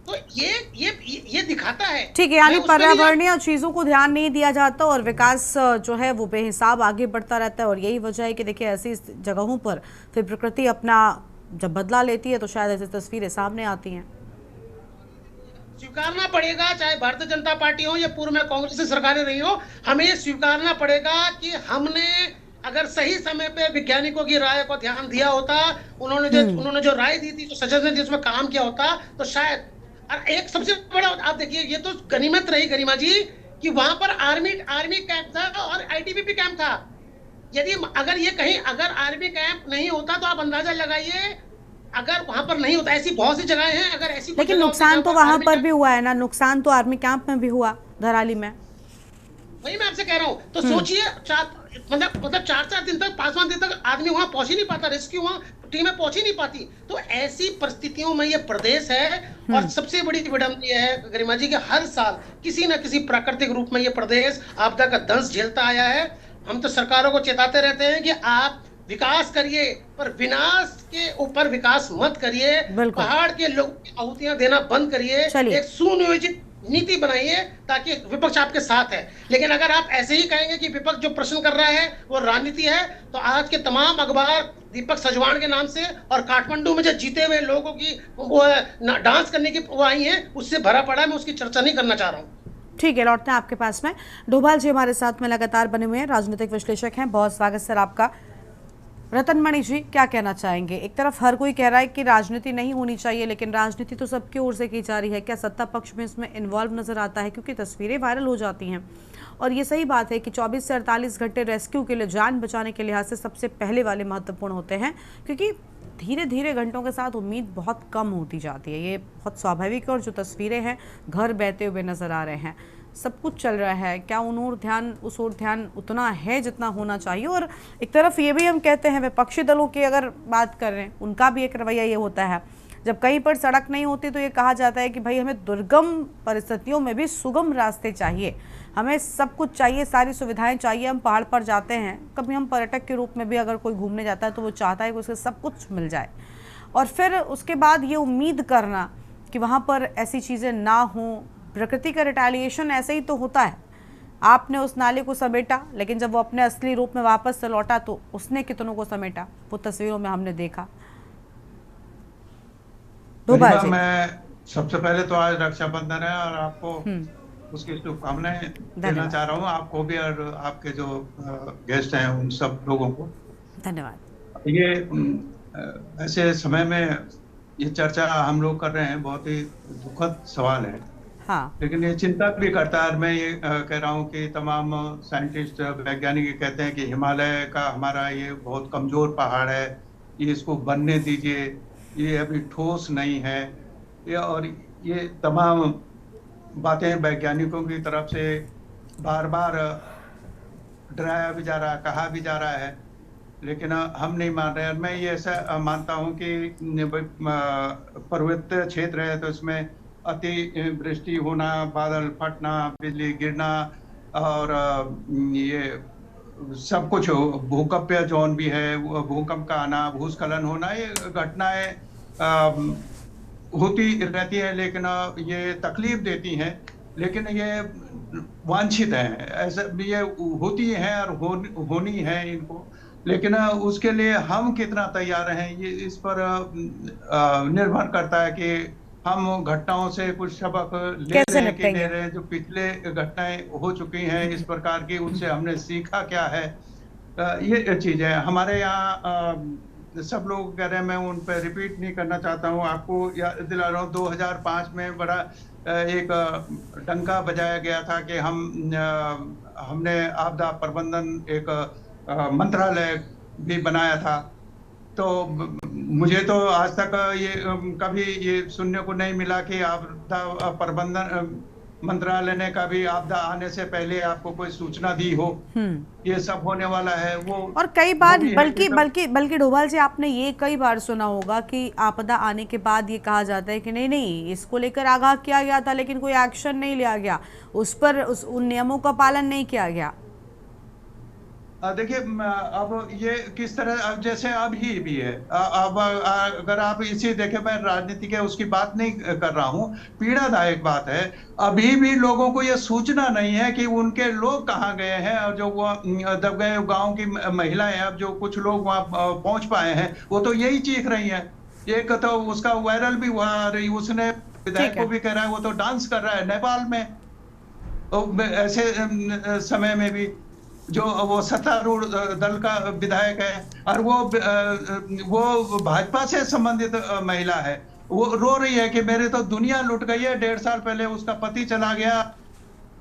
तो ये दिखाता है, ठीक है, यानी पर्यावरणीय चीजों को ध्यान नहीं दिया जाता और विकास जो है वो बेहिसाब आगे बढ़ता रहता है। और यही वजह है कि देखिए ऐसी जगहों पर फिर प्रकृति अपना जब बदला लेती है तो शायद ऐसी तस्वीरें सामने आती हैं। स्वीकारना पड़ेगा, चाहे भारतीय जनता पार्टी हो या पूर्व में कांग्रेस की सरकारें रही हो, हमें स्वीकारना पड़ेगा कि हमने अगर सही समय पे वैज्ञानिकों की राय को ध्यान दिया होता, उन्होंने जो राय दी थी, जो सजेशन दी, उसमें काम किया होता, तो शायद। और एक सबसे बड़ा आप देखिए, ये तो गनीमत रही गरिमा जी कि वहां पर आर्मी कैंप था और आईटीबीपी कैंप था। यदि अगर आर्मी कैंप नहीं होता तो आप अंदाजा लगाइए, अगर वहां पर नहीं होता, ऐसी बहुत सी जगहें हैं, अगर ऐसी, लेकिन नुकसान तो वहां पर भी हुआ है ना, नुकसान तो आर्मी कैंप में भी हुआ, धराली में। वही मैं आपसे कह रहा हूँ। तो सोचिए, मतलब 4 दिन तक, 5वां दिन तक आदमी वहां पहुंच ही नहीं पाता, रेस्क्यू वहां टीमें पहुंच ही नहीं पाती। तो ऐसी परिस्थितियों में ये प्रदेश है, और सबसे बड़ी विडंबना यह है गरिमा जी कि हर साल किसी न किसी प्राकृतिक रूप में ये प्रदेश आपदा का दंश झेलता आया है। हम तो सरकारों को चेताते रहते हैं कि आप विकास करिए, पर विनाश के ऊपर विकास मत करिए, पहाड़ के लोगों की आहुतियां देना बंद करिए, एक सुनियोजित नीति बनाइए ताकि विपक्ष आपके साथ है। लेकिन अगर आप ऐसे ही कहेंगे कि विपक्ष जो प्रश्न कर रहा है वो राजनीति है, तो आज के तमाम अखबार दीपक सजवान के नाम से और काठमांडू में जो जीते हुए लोगों की वो डांस करने की वो आई है, उससे भरा पड़ा है। मैं उसकी चर्चा नहीं करना चाह रहा हूँ। ठीक है, लौटते हैं आपके पास में। डोभाल जी हमारे साथ में लगातार बने हुए हैं, राजनीतिक विश्लेषक हैं, बहुत स्वागत सर आपका। रतनमणि जी क्या कहना चाहेंगे? एक तरफ हर कोई कह रहा है कि राजनीति नहीं होनी चाहिए, लेकिन राजनीति तो सबकी ओर से की जा रही है। क्या सत्ता पक्ष में इसमें इन्वॉल्व नजर आता है? क्योंकि तस्वीरें वायरल हो जाती हैं और ये सही बात है कि 24 से 48 घंटे रेस्क्यू के लिए, जान बचाने के लिहाज से सबसे पहले वाले महत्वपूर्ण होते हैं, क्योंकि धीरे धीरे घंटों के साथ उम्मीद बहुत कम होती जाती है। ये बहुत स्वाभाविक है। और जो तस्वीरें हैं, घर बहते हुए नजर आ रहे हैं, सब कुछ चल रहा है, क्या उस ओर ध्यान उतना है जितना होना चाहिए? और एक तरफ ये भी हम कहते हैं, विपक्षी दलों की अगर बात कर रहे हैं, उनका भी एक रवैया ये होता है, जब कहीं पर सड़क नहीं होती तो ये कहा जाता है कि भाई हमें दुर्गम परिस्थितियों में भी सुगम रास्ते चाहिए, हमें सब कुछ चाहिए, सारी सुविधाएं चाहिए। हम पहाड़ पर जाते हैं, कभी हम पर्यटक के रूप में भी अगर कोई घूमने जाता है तो वो चाहता है कि उसे सब कुछ मिल जाए, और फिर उसके बाद ये उम्मीद करना कि वहाँ पर ऐसी चीज़ें ना हों। प्रकृति का रिटेलिएशन ऐसे ही तो होता है। आपने उस नाले को समेटा, लेकिन जब वो अपने असली रूप में वापस से लौटा तो उसने कितनों को समेटा, वो तस्वीरों में हमने देखा। मैं सबसे पहले तो आज रक्षाबंधन है और आपको उसकी शुभकामनाएं देना चाह रहा हूँ, आपको भी और आपके जो गेस्ट हैं उन सब लोगों को धन्यवाद। ये ऐसे समय में ये चर्चा हम लोग कर रहे हैं, बहुत ही दुखद सवाल है। हाँ। लेकिन ये चिंता भी करता है। मैं ये कह रहा हूँ कि तमाम साइंटिस्ट, वैज्ञानिक कहते हैं कि हिमालय का हमारा ये बहुत कमजोर पहाड़ है, ये इसको बनने दीजिए, ये अभी ठोस नहीं है, और ये तमाम बातें वैज्ञानिकों की तरफ से बार बार डराया भी जा रहा है, कहा भी जा रहा है, लेकिन हम नहीं मान रहे हैं। मैं ये ऐसा मानता हूँ कि पर्वतीय क्षेत्र है तो इसमें अति वृष्टि होना, बादल फटना, बिजली गिरना और ये सब कुछ, भूकंपीय जोन भी है, भूकंप का आना, भूस्खलन होना, ये घटनाएं होती रहती है, लेकिन ये तकलीफ देती हैं, लेकिन ये वांछित हैं, ऐसा ये होती हैं और होनी है इनको, लेकिन उसके लिए हम कितना तैयार हैं ये इस पर निर्भर करता है कि हम घटनाओं से कुछ सबक ले रहे हैं कि ले रहे हैं। जो पिछले घटनाएं हो चुकी हैं इस प्रकार की, उनसे हमने सीखा क्या है, ये चीज है। हमारे यहाँ सब लोग कह रहे हैं, मैं उन पर रिपीट नहीं करना चाहता हूँ, आपको याद दिला रहा हूँ 2005 में बड़ा एक डंका बजाया गया था कि हमने आपदा प्रबंधन एक मंत्रालय भी बनाया था। तो मुझे तो आज तक ये कभी ये सुनने को नहीं मिला कि आपदा प्रबंधन मंत्रालय ने कभी आपदा आने से पहले आपको कोई सूचना दी हो। ये सब होने वाला है वो, और कई बार बल्कि डोभाल जी, आपने ये कई बार सुना होगा कि आपदा आने के बाद ये कहा जाता है कि नहीं इसको लेकर आगाह किया गया था लेकिन कोई एक्शन नहीं लिया गया, उन नियमों का पालन नहीं किया गया। देखिए अब ये किस तरह, अब जैसे अभी भी है, अब अगर आप इसी देखें, मैं राजनीति के उसकी बात नहीं कर रहा हूँ, पीड़ादायक बात है, अभी भी लोगों को ये सूचना नहीं है कि उनके लोग कहाँ गए हैं, और जो वो दब गए गांव की महिलाएं, अब जो कुछ लोग वहाँ पहुंच पाए हैं वो तो यही चीख रही हैं। एक तो उसका वायरल भी हुआ, उसने विधायक को भी कह रहा है, वो तो डांस कर रहा है नेपाल में। तो ऐसे समय में भी जो वो सत्तारूढ़ दल का विधायक है और वो भाजपा से संबंधित महिला है, वो रो रही है कि मेरे तो दुनिया लुट गई है, 1.5 साल पहले उसका पति चला गया,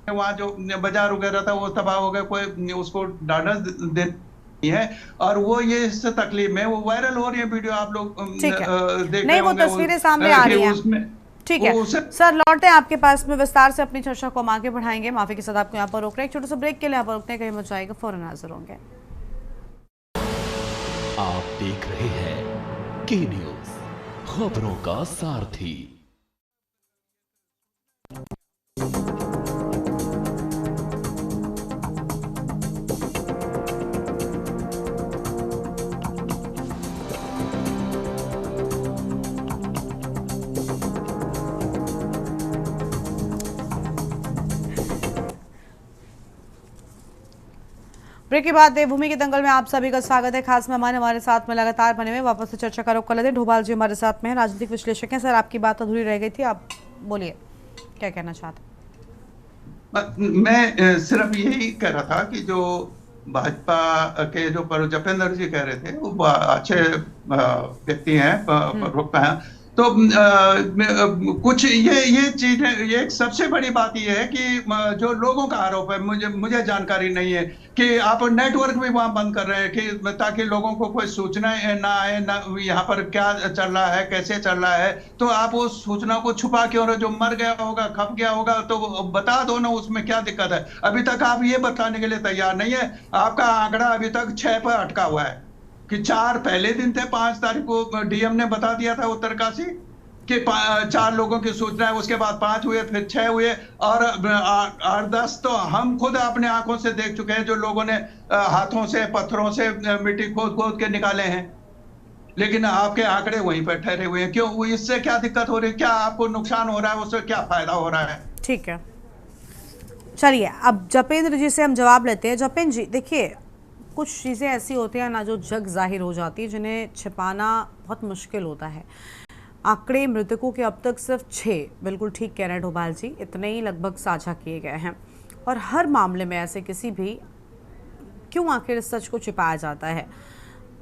वहाँ जो बाजार वगैरह था वो तबाह हो गया, कोई उसको ढांढस देती है, और वो ये इस तकलीफ में वो वायरल हो रही है वीडियो, आप लोग देख रहे होंगे, वो तस्वीरें सामने आ रही हैं। ठीक है सर, लौटते हैं आपके पास में, विस्तार से अपनी चर्चा को हम आगे बढ़ाएंगे। माफी के साथ आपको यहाँ पर रोक रहे हैं, एक छोटे से ब्रेक के लिए यहाँ पर रोकते हैं, कहीं मत जाएगा, फौरन हाजिर होंगे। आप देख रहे हैं के न्यूज, खबरों का सारथी। ब्रेक के बाद देवभूमि के दंगल में आप सभी का स्वागत है। खास मेहमान हमारे साथ में लगातार बने हुए, वापस से चर्चा का रुख कर लेते हैं। डोभाल जी हमारे साथ में हैं, राजनीतिक विश्लेषक हैं। सर, आपकी बात अधूरी रह गई थी, आप बोलिए क्या कहना चाहते हैं। मैं सिर्फ यही कह रहा था कि जो भाजपा के जो जपेंद्र जी कह रहे थे वो अच्छे व्यक्ति हैं, प्रवक्ता हैं। तो कुछ ये चीज है, ये एक सबसे बड़ी बात ये है कि जो लोगों का आरोप है, मुझे जानकारी नहीं है कि आप नेटवर्क भी वहां बंद कर रहे हैं कि ताकि लोगों को कोई सूचनाएं ना आए, ना यहाँ पर क्या चल रहा है, कैसे चल रहा है। तो आप उस सूचना को छुपा क्यों रहे? जो मर गया होगा, खप गया होगा, तो बता दो ना, उसमें क्या दिक्कत है? अभी तक आप ये बताने के लिए तैयार नहीं है। आपका आंकड़ा अभी तक 6 पर अटका हुआ है कि 4 पहले दिन थे, 5 तारीख को डीएम ने बता दिया था उत्तरकाशी कि 4 लोगों की सूचना है, उसके बाद 5 हुए, फिर 6 हुए, और 8-10 तो हम खुद अपने आंखों से देख चुके हैं, जो लोगों ने हाथों से, पत्थरों से मिट्टी खोद खोद के निकाले हैं। लेकिन आपके आंकड़े वहीं पर ठहरे हुए हैं। क्यों? इससे क्या दिक्कत हो रही है? क्या आपको नुकसान हो रहा है? उससे क्या फायदा हो रहा है? ठीक है, चलिए अब जपेंद्र जी से हम जवाब लेते हैं। जपेंद्र जी, देखिए कुछ चीज़ें ऐसी होती हैं ना जो जग जाहिर हो जाती है, जिन्हें छिपाना बहुत मुश्किल होता है। आंकड़े मृतकों के अब तक सिर्फ 6, बिल्कुल ठीक कह रहे हैं डोभाल जी, इतने ही लगभग साझा किए गए हैं। और हर मामले में ऐसे किसी भी, क्यों आखिर इस सच को छिपाया जाता है?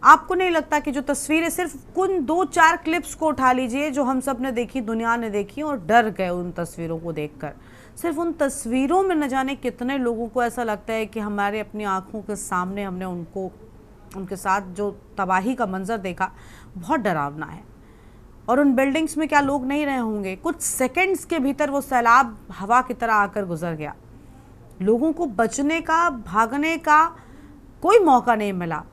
आपको नहीं लगता कि जो तस्वीरें, सिर्फ उन 2-4 क्लिप्स को उठा लीजिए जो हम सब ने देखी, दुनिया ने देखी और डर गए उन तस्वीरों को देखकर। सिर्फ उन तस्वीरों में न जाने कितने लोगों को ऐसा लगता है कि हमारे अपनी आंखों के सामने हमने उनके साथ जो तबाही का मंजर देखा, बहुत डरावना है। और उन बिल्डिंग्स में क्या लोग नहीं रहे होंगे? कुछ सेकंड्स के भीतर वो सैलाब हवा की तरह आकर गुजर गया। लोगों को बचने का, भागने का कोई मौका नहीं मिला।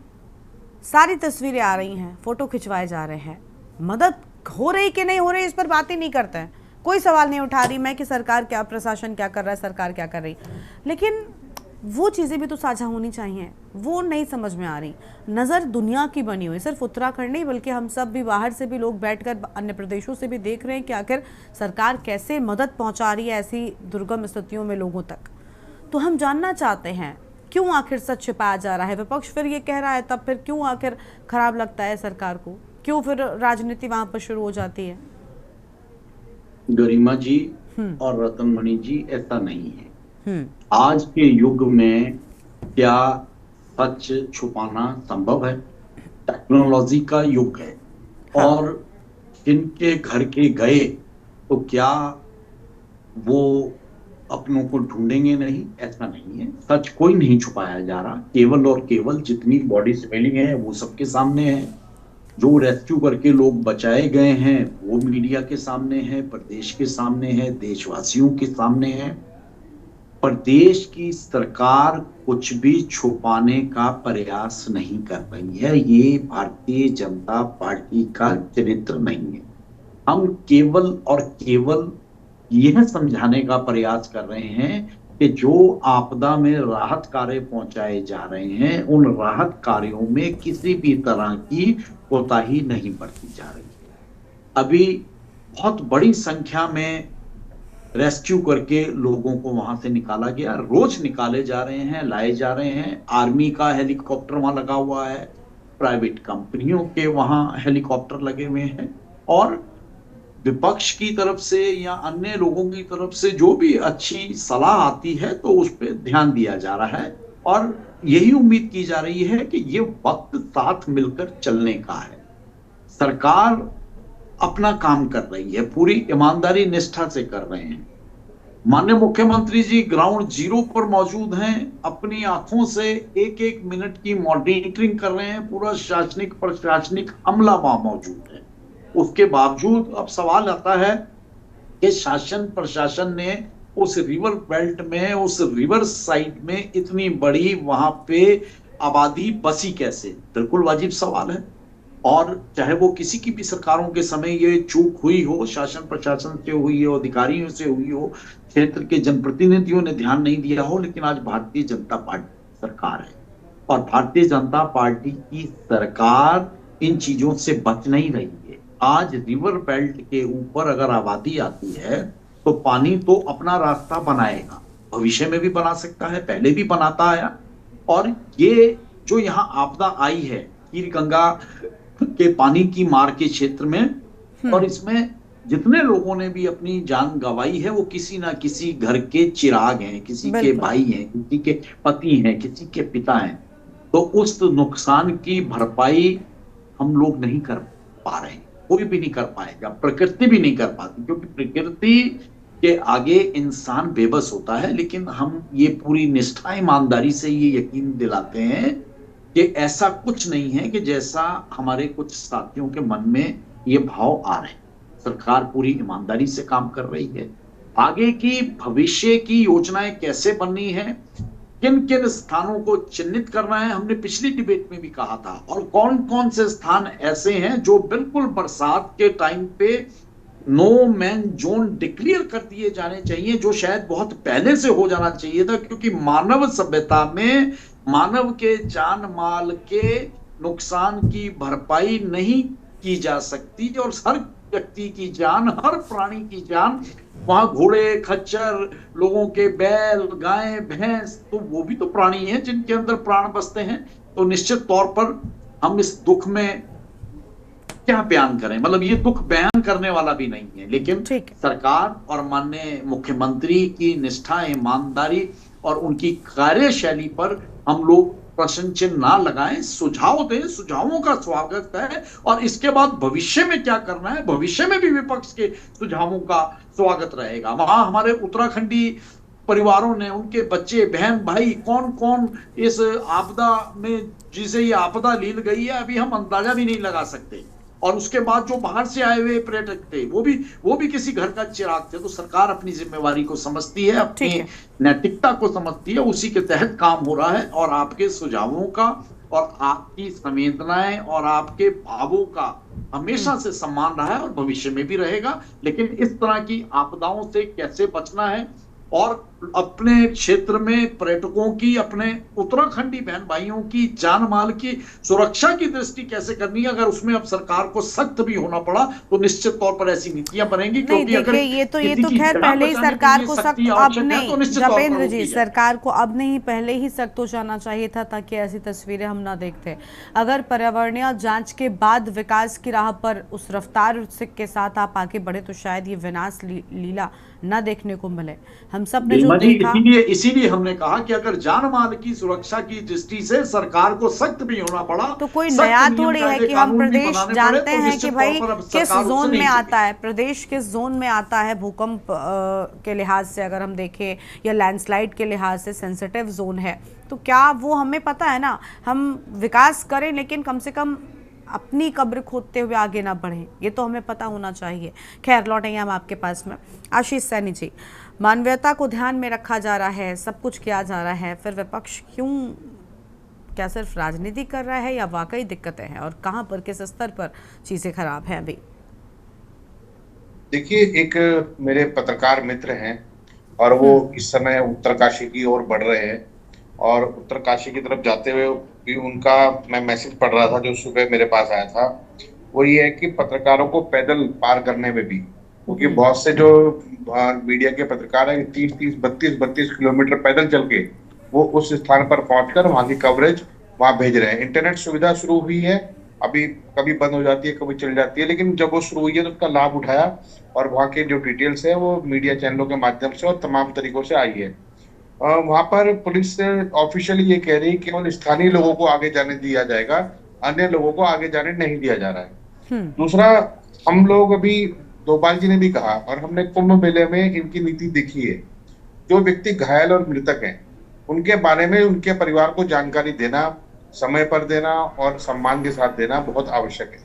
सारी तस्वीरें आ रही हैं, फोटो खिंचवाए जा रहे हैं। मदद हो रही कि नहीं हो रही, इस पर बात ही नहीं करते हैं। कोई सवाल नहीं उठा रही मैं कि सरकार क्या, प्रशासन क्या कर रहा है, सरकार क्या कर रही। लेकिन वो चीज़ें भी तो साझा होनी चाहिए, वो नहीं समझ में आ रही। नज़र दुनिया की बनी हुई, सिर्फ उत्तराखंड नहीं बल्कि हम सब भी, बाहर से भी लोग बैठकर अन्य प्रदेशों से भी देख रहे हैं कि आखिर सरकार कैसे मदद पहुंचा रही है ऐसी दुर्गम स्थितियों में लोगों तक। तो हम जानना चाहते हैं क्यों आखिर सच छिपाया जा रहा है? विपक्ष फिर ये कह रहा है, तब फिर क्यों आखिर खराब लगता है सरकार को? क्यों फिर राजनीति वहां पर शुरू हो जाती है? गरिमा जी और रतनमणि जी, ऐसा नहीं है। आज के युग में क्या सच छुपाना संभव है? टेक्नोलॉजी का युग है। हाँ। और जिनके घर के गए तो क्या वो अपनों को ढूंढेंगे नहीं? ऐसा नहीं है। सच कोई नहीं छुपाया जा रहा। केवल और केवल जितनी बॉडीज मिली है वो सबके सामने है। जो रेस्क्यू करके लोग बचाए गए हैं वो मीडिया के सामने है, प्रदेश के सामने है, देशवासियों के सामने है। प्रदेश की सरकार कुछ भी छुपाने का प्रयास नहीं कर रही है। ये भारतीय जनता पार्टी का चरित्र नहीं है। हम केवल और केवल यह समझाने का प्रयास कर रहे हैं कि जो आपदा में राहत कार्य पहुंचाए जा रहे हैं, उन राहत कार्यों में किसी भी तरह की कोताही नहीं बरती जा रही है। अभी बहुत बड़ी संख्या में रेस्क्यू करके लोगों को वहां से निकाला गया। रोज निकाले जा रहे हैं, लाए जा रहे हैं। आर्मी का हेलीकॉप्टर वहां लगा हुआ है, प्राइवेट कंपनियों के वहां हेलीकॉप्टर लगे हुए हैं, और विपक्ष की तरफ से या अन्य लोगों की तरफ से जो भी अच्छी सलाह आती है तो उस पर ध्यान दिया जा रहा है। और यही उम्मीद की जा रही है कि ये वक्त साथ मिलकर चलने का है। सरकार अपना काम कर रही है, पूरी ईमानदारी निष्ठा से कर रहे हैं। माननीय मुख्यमंत्री जी ग्राउंड जीरो पर मौजूद हैं, अपनी आंखों से एक एक मिनट की मॉनिटरिंग कर रहे हैं। पूरा शासनिक प्रशासनिक अमला वहां मौजूद है। उसके बावजूद अब सवाल आता है कि शासन प्रशासन ने उस रिवर बेल्ट में, उस रिवर साइड में इतनी बड़ी वहां पे आबादी बसी कैसे? बिल्कुल वाजिब सवाल है। और चाहे वो किसी की भी सरकारों के समय ये चूक हुई हो, शासन प्रशासन से हुई हो, अधिकारियों से हुई हो, क्षेत्र के जनप्रतिनिधियों ने ध्यान नहीं दिया हो, लेकिन आज भारतीय जनता पार्टी सरकार है और भारतीय जनता पार्टी की सरकार इन चीजों से बच नहीं रही है। आज रिवर बेल्ट के ऊपर अगर आबादी आती है तो पानी तो अपना रास्ता बनाएगा, भविष्य में भी बना सकता है, पहले भी बनाता आया। और ये जो यहाँ आपदा आई है खीर गंगा के पानी की मार के क्षेत्र में, और इसमें जितने लोगों ने भी अपनी जान गंवाई है वो किसी ना किसी घर के चिराग हैं, किसी के भाई हैं, किसी के पति हैं, किसी के पिता हैं। तो उस नुकसान की भरपाई हम लोग नहीं कर पा रहे हैं, कोई भी नहीं कर पाएगा, प्रकृति भी नहीं कर पाती, क्योंकि प्रकृति के आगे इंसान बेबस होता है। लेकिन हम ये पूरी निष्ठा ईमानदारी से ये यकीन दिलाते हैं कि ऐसा कुछ नहीं है कि जैसा हमारे कुछ साथियों के मन में ये भाव आ रहे हैं। सरकार पूरी ईमानदारी से काम कर रही है। आगे की भविष्य की योजनाएं कैसे बननी है, किन किन स्थानों को चिन्हित करना है, हमने पिछली डिबेट में भी कहा था। और कौन कौन से स्थान ऐसे हैं जो बिल्कुल बरसात के टाइम पे नो मैन जोन डिक्लेयर कर दिए जाने चाहिए, जो शायद बहुत पहले से हो जाना चाहिए था, क्योंकि मानव सभ्यता में मानव के जान माल के नुकसान की भरपाई नहीं की जा सकती, और हर व्यक्ति की जान, हर प्राणी की जान, वहां घोड़े खच्चर, लोगों के बैल गाय भैंस, तो वो भी तो प्राणी हैं जिनके अंदर प्राण बसते हैं। तो निश्चित तौर पर हम इस दुख में क्या बयान करें, मतलब ये दुख बयान करने वाला भी नहीं है। लेकिन सरकार और माननीय मुख्यमंत्री की निष्ठा, ईमानदारी और उनकी कार्यशैली पर हम लोग प्रश्न चिन्ह ना लगाएं, सुझाव दें, सुझावों का स्वागत है। और इसके बाद भविष्य में क्या करना है, भविष्य में भी विपक्ष के सुझावों का स्वागत रहेगा। वहां हमारे उत्तराखंडी परिवारों ने, उनके बच्चे बहन भाई, कौन कौन इस आपदा में, जिसे ये आपदा लील गई है, अभी हम अंदाजा भी नहीं लगा सकते। और उसके बाद जो बाहर से आए हुए पर्यटक थे, वो भी किसी घर का चिराग थे। तो सरकार अपनी जिम्मेवारी को समझती है, अपनी नैतिकता को समझती है, उसी के तहत काम हो रहा है। और आपके सुझावों का और आपकी संवेदनाएं और आपके भावों का हमेशा से सम्मान रहा है और भविष्य में भी रहेगा। लेकिन इस तरह की आपदाओं से कैसे बचना है और अपने क्षेत्र में पर्यटकों की, अपने उत्तराखंडी बहन भाइयों की जान माल की सुरक्षा की दृष्टि कैसे करनी है, अगर उसमें अब सरकार को सख्त भी होना पड़ा तो निश्चित तौर पर ऐसी नीतियां बनेंगी। क्योंकि अगर ये तो खैर पहले ही सरकार को सख्त, अब नहीं जपेंद्र जी, सरकार को अब नहीं पहले ही सख्त हो जाना चाहिए था, ताकि ऐसी तस्वीरें हम ना देखते। अगर पर्यावरणीय जांच के बाद विकास की राह पर उस रफ्तार के साथ आप आगे बढ़े तो शायद ये विनाश लीला न देखने को मिले। हम सब ने जो देखा, इसीलिए हमने कहा कि अगर जान माल की सुरक्षा की दृष्टि से सरकार को सख्त भी होना पड़ा, तो कोई नया थोड़ी है कि हम प्रदेश जानते हैं कि भाई किस जोन में आता है, प्रदेश किस जोन में आता है भूकंप के लिहाज से, अगर हम देखें, या लैंडस्लाइड के लिहाज से सेंसिटिव जोन है, तो क्या वो हमें पता है ना। हम विकास करें लेकिन कम से कम अपनी कब्र खोदते हुए आगे ना बढ़ें, ये तो हमें पता होना चाहिए। खैर, लौटेंगे हम आपके पास में। आशीष सैनी जी, मानवीयता को ध्यान में रखा जा रहा है, सब कुछ किया जा रहा है, फिर विपक्ष क्यों, क्या सिर्फ राजनीति कर रहा है या वाकई दिक्कतें हैं, और कहां पर, किस स्तर पर चीजें खराब हैं अभी? देखिए, एक मेरे पत्रकार मित्र हैं और वो इस समय उत्तरकाशी की ओर बढ़ रहे हैं, और उत्तरकाशी की तरफ जाते हुए भी उनका मैं मैसेज पढ़ रहा था जो सुबह मेरे पास आया था। वो ये है कि पत्रकारों को पैदल पार करने में भी, क्योंकि बहुत से जो मीडिया के पत्रकार हैं 30-32 किलोमीटर पैदल चल के वो उस स्थान पर पहुंचकर वहां की कवरेज वहां भेज रहे हैं। इंटरनेट सुविधा शुरू हुई है, अभी कभी बंद हो जाती है, कभी चल जाती है, लेकिन जब वो शुरू हुई है तो उसका लाभ उठाया, और वहाँ के जो डिटेल्स है वो मीडिया चैनलों के माध्यम से और तमाम तरीकों से आई है। वहां पर पुलिस ऑफिशियली ये कह रही है कि केवल स्थानीय लोगों को आगे जाने दिया जाएगा, अन्य लोगों को आगे जाने नहीं दिया जा रहा है। दूसरा, हम लोग अभी डोभाल जी ने भी कहा और हमने कुंभ मेले में इनकी नीति देखी है, जो व्यक्ति घायल और मृतक हैं उनके बारे में उनके परिवार को जानकारी देना, समय पर देना और सम्मान के साथ देना बहुत आवश्यक है।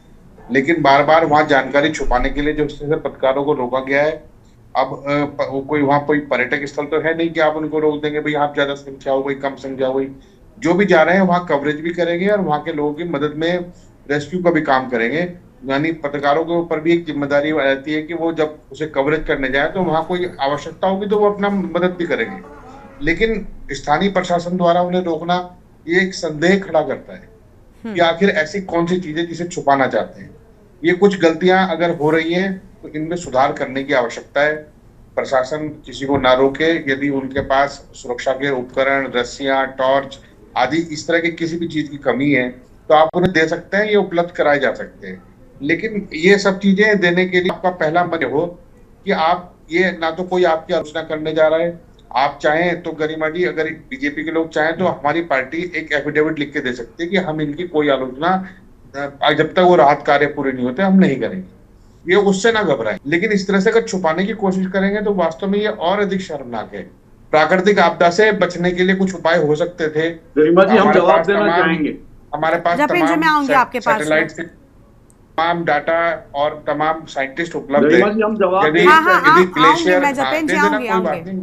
लेकिन बार बार वहां जानकारी छुपाने के लिए जो पत्रकारों को रोका गया है, अब कोई वहां कोई पर्यटक स्थल तो है नहीं कि आप उनको रोक देंगे, भाई आप ज्यादा संख्या हो गई, कम संख्या हो गई। जो भी जा रहे हैं वहां कवरेज भी करेंगे और वहां के लोगों की मदद में रेस्क्यू का भी काम करेंगे। यानी पत्रकारों के ऊपर भी एक जिम्मेदारी रहती है कि वो जब उसे कवरेज करने जाए तो वहां कोई आवश्यकता होगी तो वो अपना मदद भी करेंगे। लेकिन स्थानीय प्रशासन द्वारा उन्हें रोकना ये एक संदेह खड़ा करता है कि आखिर ऐसी कौन सी चीजें जिसे छुपाना चाहते हैं। ये कुछ गलतियां अगर हो रही हैं तो इनमें सुधार करने की आवश्यकता है। प्रशासन किसी को ना रोके, यदि उनके पास सुरक्षा के उपकरण, रस्सियां, टॉर्च आदि इस तरह की किसी भी चीज की कमी है तो आप उन्हें दे सकते हैं, ये उपलब्ध कराए जा सकते हैं। लेकिन ये सब चीजें देने के लिए आपका पहला मन हो कि आप ये, ना तो कोई आपकी आलोचना करने जा रहा है, आप चाहें तो गरिमा जी, अगर बीजेपी के लोग चाहें तो हमारी पार्टी एक एफिडेविट लिख के दे सकती है कि हम इनकी कोई आलोचना जब तक वो राहत कार्य पूरे नहीं होते हम नहीं करेंगे। ये उससे ना घबराएं, लेकिन इस तरह से अगर छुपाने की कोशिश करेंगे तो वास्तव में ये और अधिक शर्मनाक है। प्राकृतिक आपदा से बचने के लिए कुछ उपाय हो सकते थे। गरिमा जी, हम जवाब देना चाहेंगे। हमारे पास तमाम सैटेलाइट से तमाम डाटा और तमाम साइंटिस्ट उपलब्ध है। यदि ग्लेशियर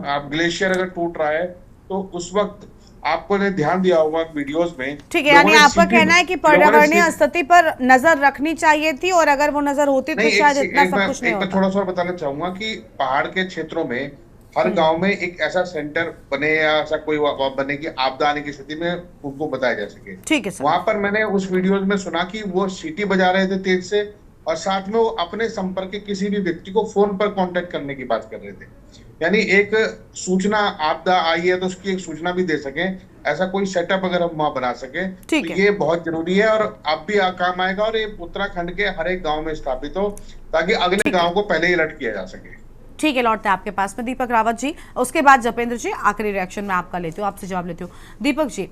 आप ग्लेशियर अगर टूट रहा है तो उस वक्त आपको ने ध्यान दिया होगा वीडियोस में। ठीक है, यानी आपका कहना है कि पर्यावरणीय स्थिति पर नजर रखनी चाहिए थी और अगर वो नजर होती तो शायद इतना सब कुछ नहीं होता। थोड़ा सा बताना चाहूंगा कि पहाड़ के क्षेत्रों में हर गांव में एक ऐसा सेंटर बने या ऐसा कोई बने कि आपदा आने की स्थिति में उनको बताया जा सके। ठीक है सर। वहां पर मैंने उस वीडियोस में सुना कि वो सीटी बजा रहे थे तेज से और साथ में वो अपने संपर्क के किसी भी व्यक्ति को फोन पर कांटेक्ट करने की बात कर रहे थे। यानी एक सूचना आपदा आई है तो उसकी एक सूचना भी दे सके, ऐसा कोई सेटअप अगर हम वहां बना सके तो ये बहुत जरूरी है और अब भी काम आएगा और ये उत्तराखंड के हर एक गाँव में स्थापित हो ताकि अगले गाँव को पहले ही अलर्ट किया जा सके। ठीक है, लौटते हैं आपके पास में दीपक रावत जी, उसके बाद जपेंद्र जी, आखिरी रिएक्शन में आपका लेती हूँ, आपसे जवाब लेती हूँ। दीपक जी,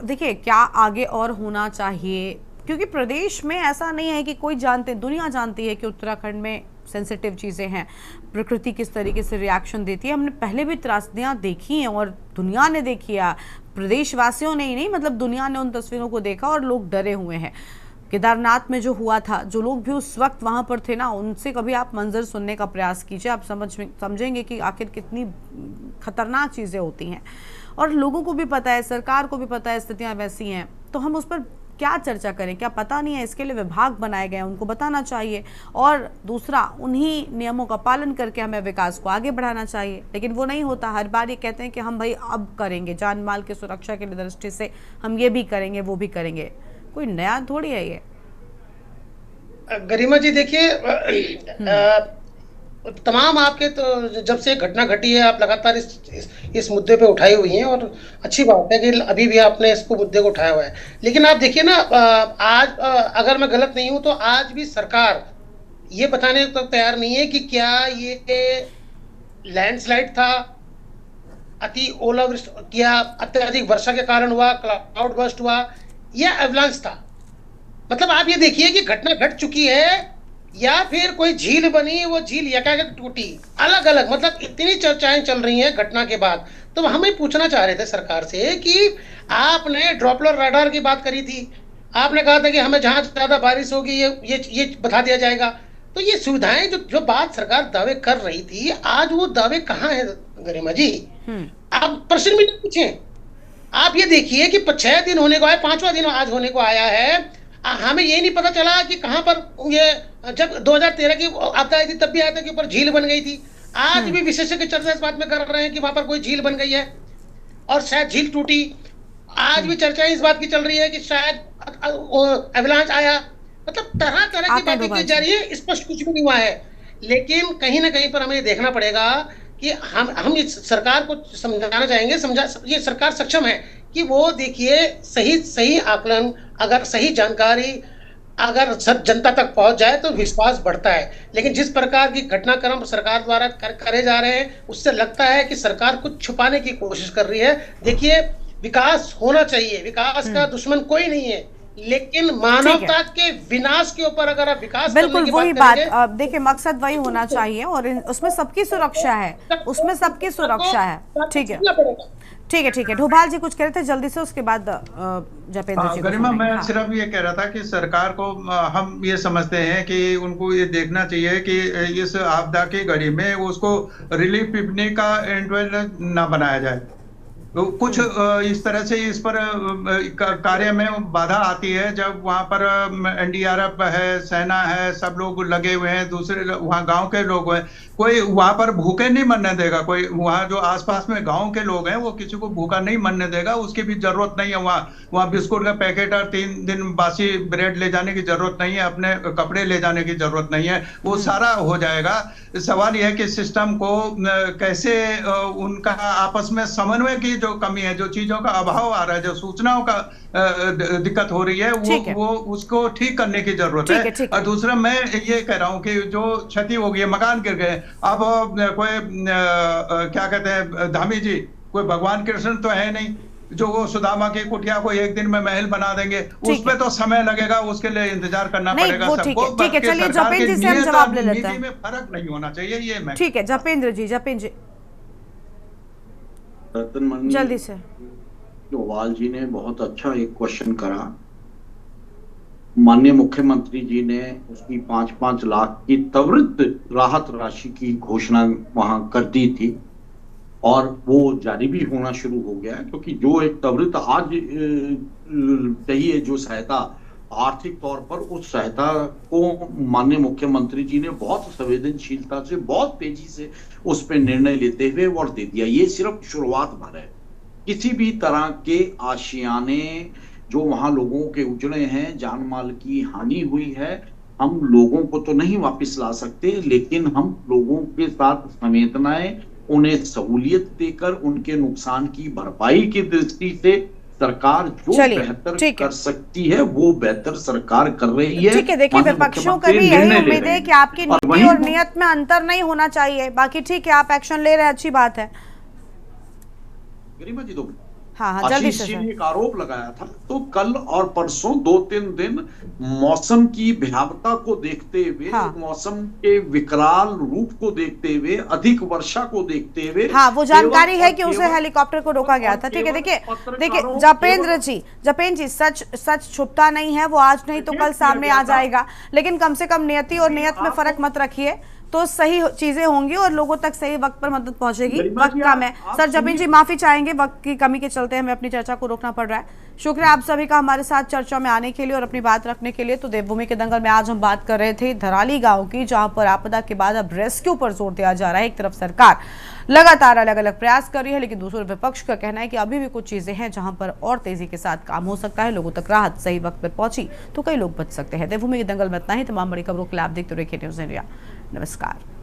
देखिए क्या आगे और होना चाहिए, क्योंकि प्रदेश में ऐसा नहीं है कि कोई जानते, दुनिया जानती है कि उत्तराखंड में सेंसिटिव चीज़ें हैं, प्रकृति किस तरीके से रिएक्शन देती है। हमने पहले भी त्रासदियाँ देखी हैं और दुनिया ने देखी है, प्रदेशवासियों ने ही नहीं मतलब दुनिया ने उन तस्वीरों को देखा और लोग डरे हुए हैं। केदारनाथ में जो हुआ था, जो लोग भी उस वक्त वहाँ पर थे ना, उनसे कभी आप मंजर सुनने का प्रयास कीजिए, आप समझेंगे कि आखिर कितनी खतरनाक चीज़ें होती हैं और लोगों को भी पता है, सरकार को भी पता है स्थितियाँ वैसी हैं, तो हम उस पर क्या चर्चा करें, क्या पता नहीं है? इसके लिए विभाग बनाए गए हैं, उनको बताना चाहिए और दूसरा उन्हीं नियमों का पालन करके हमें विकास को आगे बढ़ाना चाहिए, लेकिन वो नहीं होता। हर बार ये कहते हैं कि हम भाई अब करेंगे, जान माल की सुरक्षा की दृष्टि से हम ये भी करेंगे वो भी करेंगे, कोई नया थोड़ी है ये। गरिमा जी देखिए, तमाम आपके तो जब से घटना घटी है आप लगातार इस मुद्दे पे उठाई हुई हैं और अच्छी बात है कि अभी भी आपने इसको मुद्दे को उठाया हुआ है। लेकिन आप देखिए ना, आज अगर मैं गलत नहीं हूं तो आज भी सरकार ये बताने तक तैयार नहीं है कि क्या ये लैंडस्लाइड था, अति ओलावृष्टि, क्या अत्यधिक वर्षा के कारण हुआ, क्लाउड बर्स्ट हुआ या एवलांच था। मतलब आप ये देखिए कि घटना घट चुकी है या फिर कोई झील बनी, वो झील यकायक टूटी, अलग अलग, मतलब इतनी चर्चाएं चल रही हैं घटना के बाद। तो हमें पूछना चाह रहे थे सरकार से कि आपने ड्रॉपलर रडार की बात करी थी, आपने कहा था कि हमें जहां ज्यादा बारिश होगी ये बता दिया जाएगा। तो ये सुविधाएं जो बात सरकार दावे कर रही थी, आज वो दावे कहाँ है गरिमा जी? आप प्रश्न भी नहीं पूछे। आप ये देखिए कि 6 दिन होने को आया, 5वां दिन आज होने को आया है, हमें ये नहीं पता चला कि कहां पर ये, जब 2013 की आपदा आई थी तब भी आया था कि ऊपर झील बन गई थी। आज भी विशेषज्ञ चर्चा इस बात में कर रहे हैं कि वहां पर कोई झील बन गई है और शायद झील टूटी। आज भी चर्चा इस बात की चल रही है कि शायद एवलांच आया। मतलब तरह तरह की बातें की जा रही है, स्पष्ट कुछ भी नहीं हुआ है। लेकिन कहीं ना कहीं पर हमें देखना पड़ेगा कि हम सरकार को समझाना चाहेंगे, ये सरकार सक्षम है कि वो देखिए सही आकलन, अगर सही जानकारी अगर सब जनता तक पहुंच जाए तो विश्वास बढ़ता है। लेकिन जिस प्रकार की घटनाक्रम सरकार द्वारा करे जा रहे हैं, उससे लगता है कि सरकार कुछ छुपाने की कोशिश कर रही है। देखिए, विकास होना चाहिए, विकास का दुश्मन कोई नहीं है, लेकिन मानवता के विनाश के ऊपर अगर आप विकास बिल्कुल वही बात, देखिए मकसद वही होना चाहिए और उसमें सबकी सुरक्षा है, उसमें सबकी सुरक्षा है। ठीक है, ठीक है। ढोभाल जी कुछ कह रहे थे जल्दी से, उसके बाद जपेंद्र जी। गरिमा, मैं सिर्फ ये कह रहा था कि सरकार को हम ये समझते हैं कि उनको ये देखना चाहिए कि इस आपदा की घड़ी में उसको रिलीफ पिपनी का एंड ना बनाया जाए। तो कुछ इस तरह से इस पर कार्य में बाधा आती है जब वहाँ पर एनडीआरएफ है, सेना है, सब लोग लगे हुए हैं, दूसरे वहाँ गांव के लोग हैं, कोई वहाँ पर भूखे नहीं मरने देगा। कोई वहाँ जो आसपास में गांव के लोग हैं वो किसी को भूखा नहीं मरने देगा, उसकी भी जरूरत नहीं है। वहाँ बिस्कुट का पैकेट और 3 दिन बासी ब्रेड ले जाने की जरूरत नहीं है, अपने कपड़े ले जाने की जरूरत नहीं है, वो सारा हो जाएगा। सवाल यह है कि सिस्टम को कैसे उनका आपस में समन्वय की जो कमी है, जो चीजों का अभाव आ रहा है, जो सूचनाओं का दिक्कत हो रही है, वो उसको ठीक करने की जरूरत है। और दूसरा मैं ये कह रहा हूँ कि जो क्षति हो गई है, मकान गिर गए, अब कोई क्या कहते हैं धामी जी, कोई भगवान कृष्ण तो है नहीं जो वो सुदामा की कुटिया को एक दिन में महल बना देंगे। उसमें तो समय लगेगा, उसके लिए इंतजार करना पड़ेगा सबको। ठीक है, चलिए जपेंद्र जी से हम जवाब ले लेते हैं। में फर्क नहीं होना चाहिए, ये मैं ठीक है। जपेंद्र जी जल्दी से। डोभाल जी ने बहुत अच्छा एक क्वेश्चन करा। माननीय मुख्यमंत्री जी ने उसकी 5-5 लाख की त्वरित राहत राशि की घोषणा वहां कर दी थी और वो जारी भी होना शुरू हो गया है, क्योंकि जो एक त्वरित आज चाहिए जो सहायता आर्थिक तौर पर, उस सहायता को माननीय मुख्यमंत्री जी ने बहुत संवेदनशीलता से, बहुत तेजी से उस पर निर्णय लेते हुए और दे दिया। ये सिर्फ शुरुआत भर है। किसी भी तरह के आशियाने जो वहां लोगों के उजड़े हैं, जान माल की हानि हुई है, हम लोगों को तो नहीं वापस ला सकते, लेकिन हम लोगों के साथ संवेदनाएं, उन्हें सहूलियत देकर उनके नुकसान की भरपाई की दृष्टि से सरकार जो बेहतर कर सकती है वो बेहतर सरकार कर रही है। ठीक है, देखिए विपक्षों का भी यही उम्मीद है कि आपकी नीति और नियत में अंतर नहीं होना चाहिए। बाकी ठीक है, आप एक्शन ले रहे हैं, अच्छी बात है। गरिमा जी, दो हाँ, जल्दी से। ने एक आरोप लगाया था, तो कल और परसों 2-3 दिन मौसम की भयावता को देखते हुए, मौसम के विकराल रूप को देखते हुए, अधिक वर्षा को देखते हुए, हाँ, वो जानकारी है कि उसे हेलीकॉप्टर को रोका गया था। ठीक है, देखिए जपेंद्र जी, सच छुपता नहीं है, वो आज नहीं तो कल सामने आ जाएगा, लेकिन कम से कम नियति और नियत में फर्क मत रखिए, तो सही चीजें होंगी और लोगों तक सही वक्त पर मदद पहुंचेगी। वक्त कम है सर। जपेंद्र जी माफी चाहेंगे, वक्त की कमी के चलते हमें अपनी चर्चा को रोकना पड़ रहा है। शुक्रिया आप सभी का हमारे साथ चर्चा में आने के लिए और अपनी बात रखने के लिए। तो देवभूमि के दंगल में आज हम बात कर रहे थे धराली गांव की, जहां पर आपदा के बाद अब रेस्क्यू पर जोर दिया जा रहा है। एक तरफ सरकार लगातार अलग अलग प्रयास कर रही है, लेकिन दूसरे विपक्ष का कहना है कि अभी भी कुछ चीजें हैं जहां पर और तेजी के साथ काम हो सकता है। लोगों तक राहत सही वक्त पर पहुंची तो कई लोग बच सकते हैं। देवभूमि के दंगल में इतना ही। तमाम बड़ी खबरों के लिए आप देखते रहिए न्यूज़ इंडिया। नमस्कार।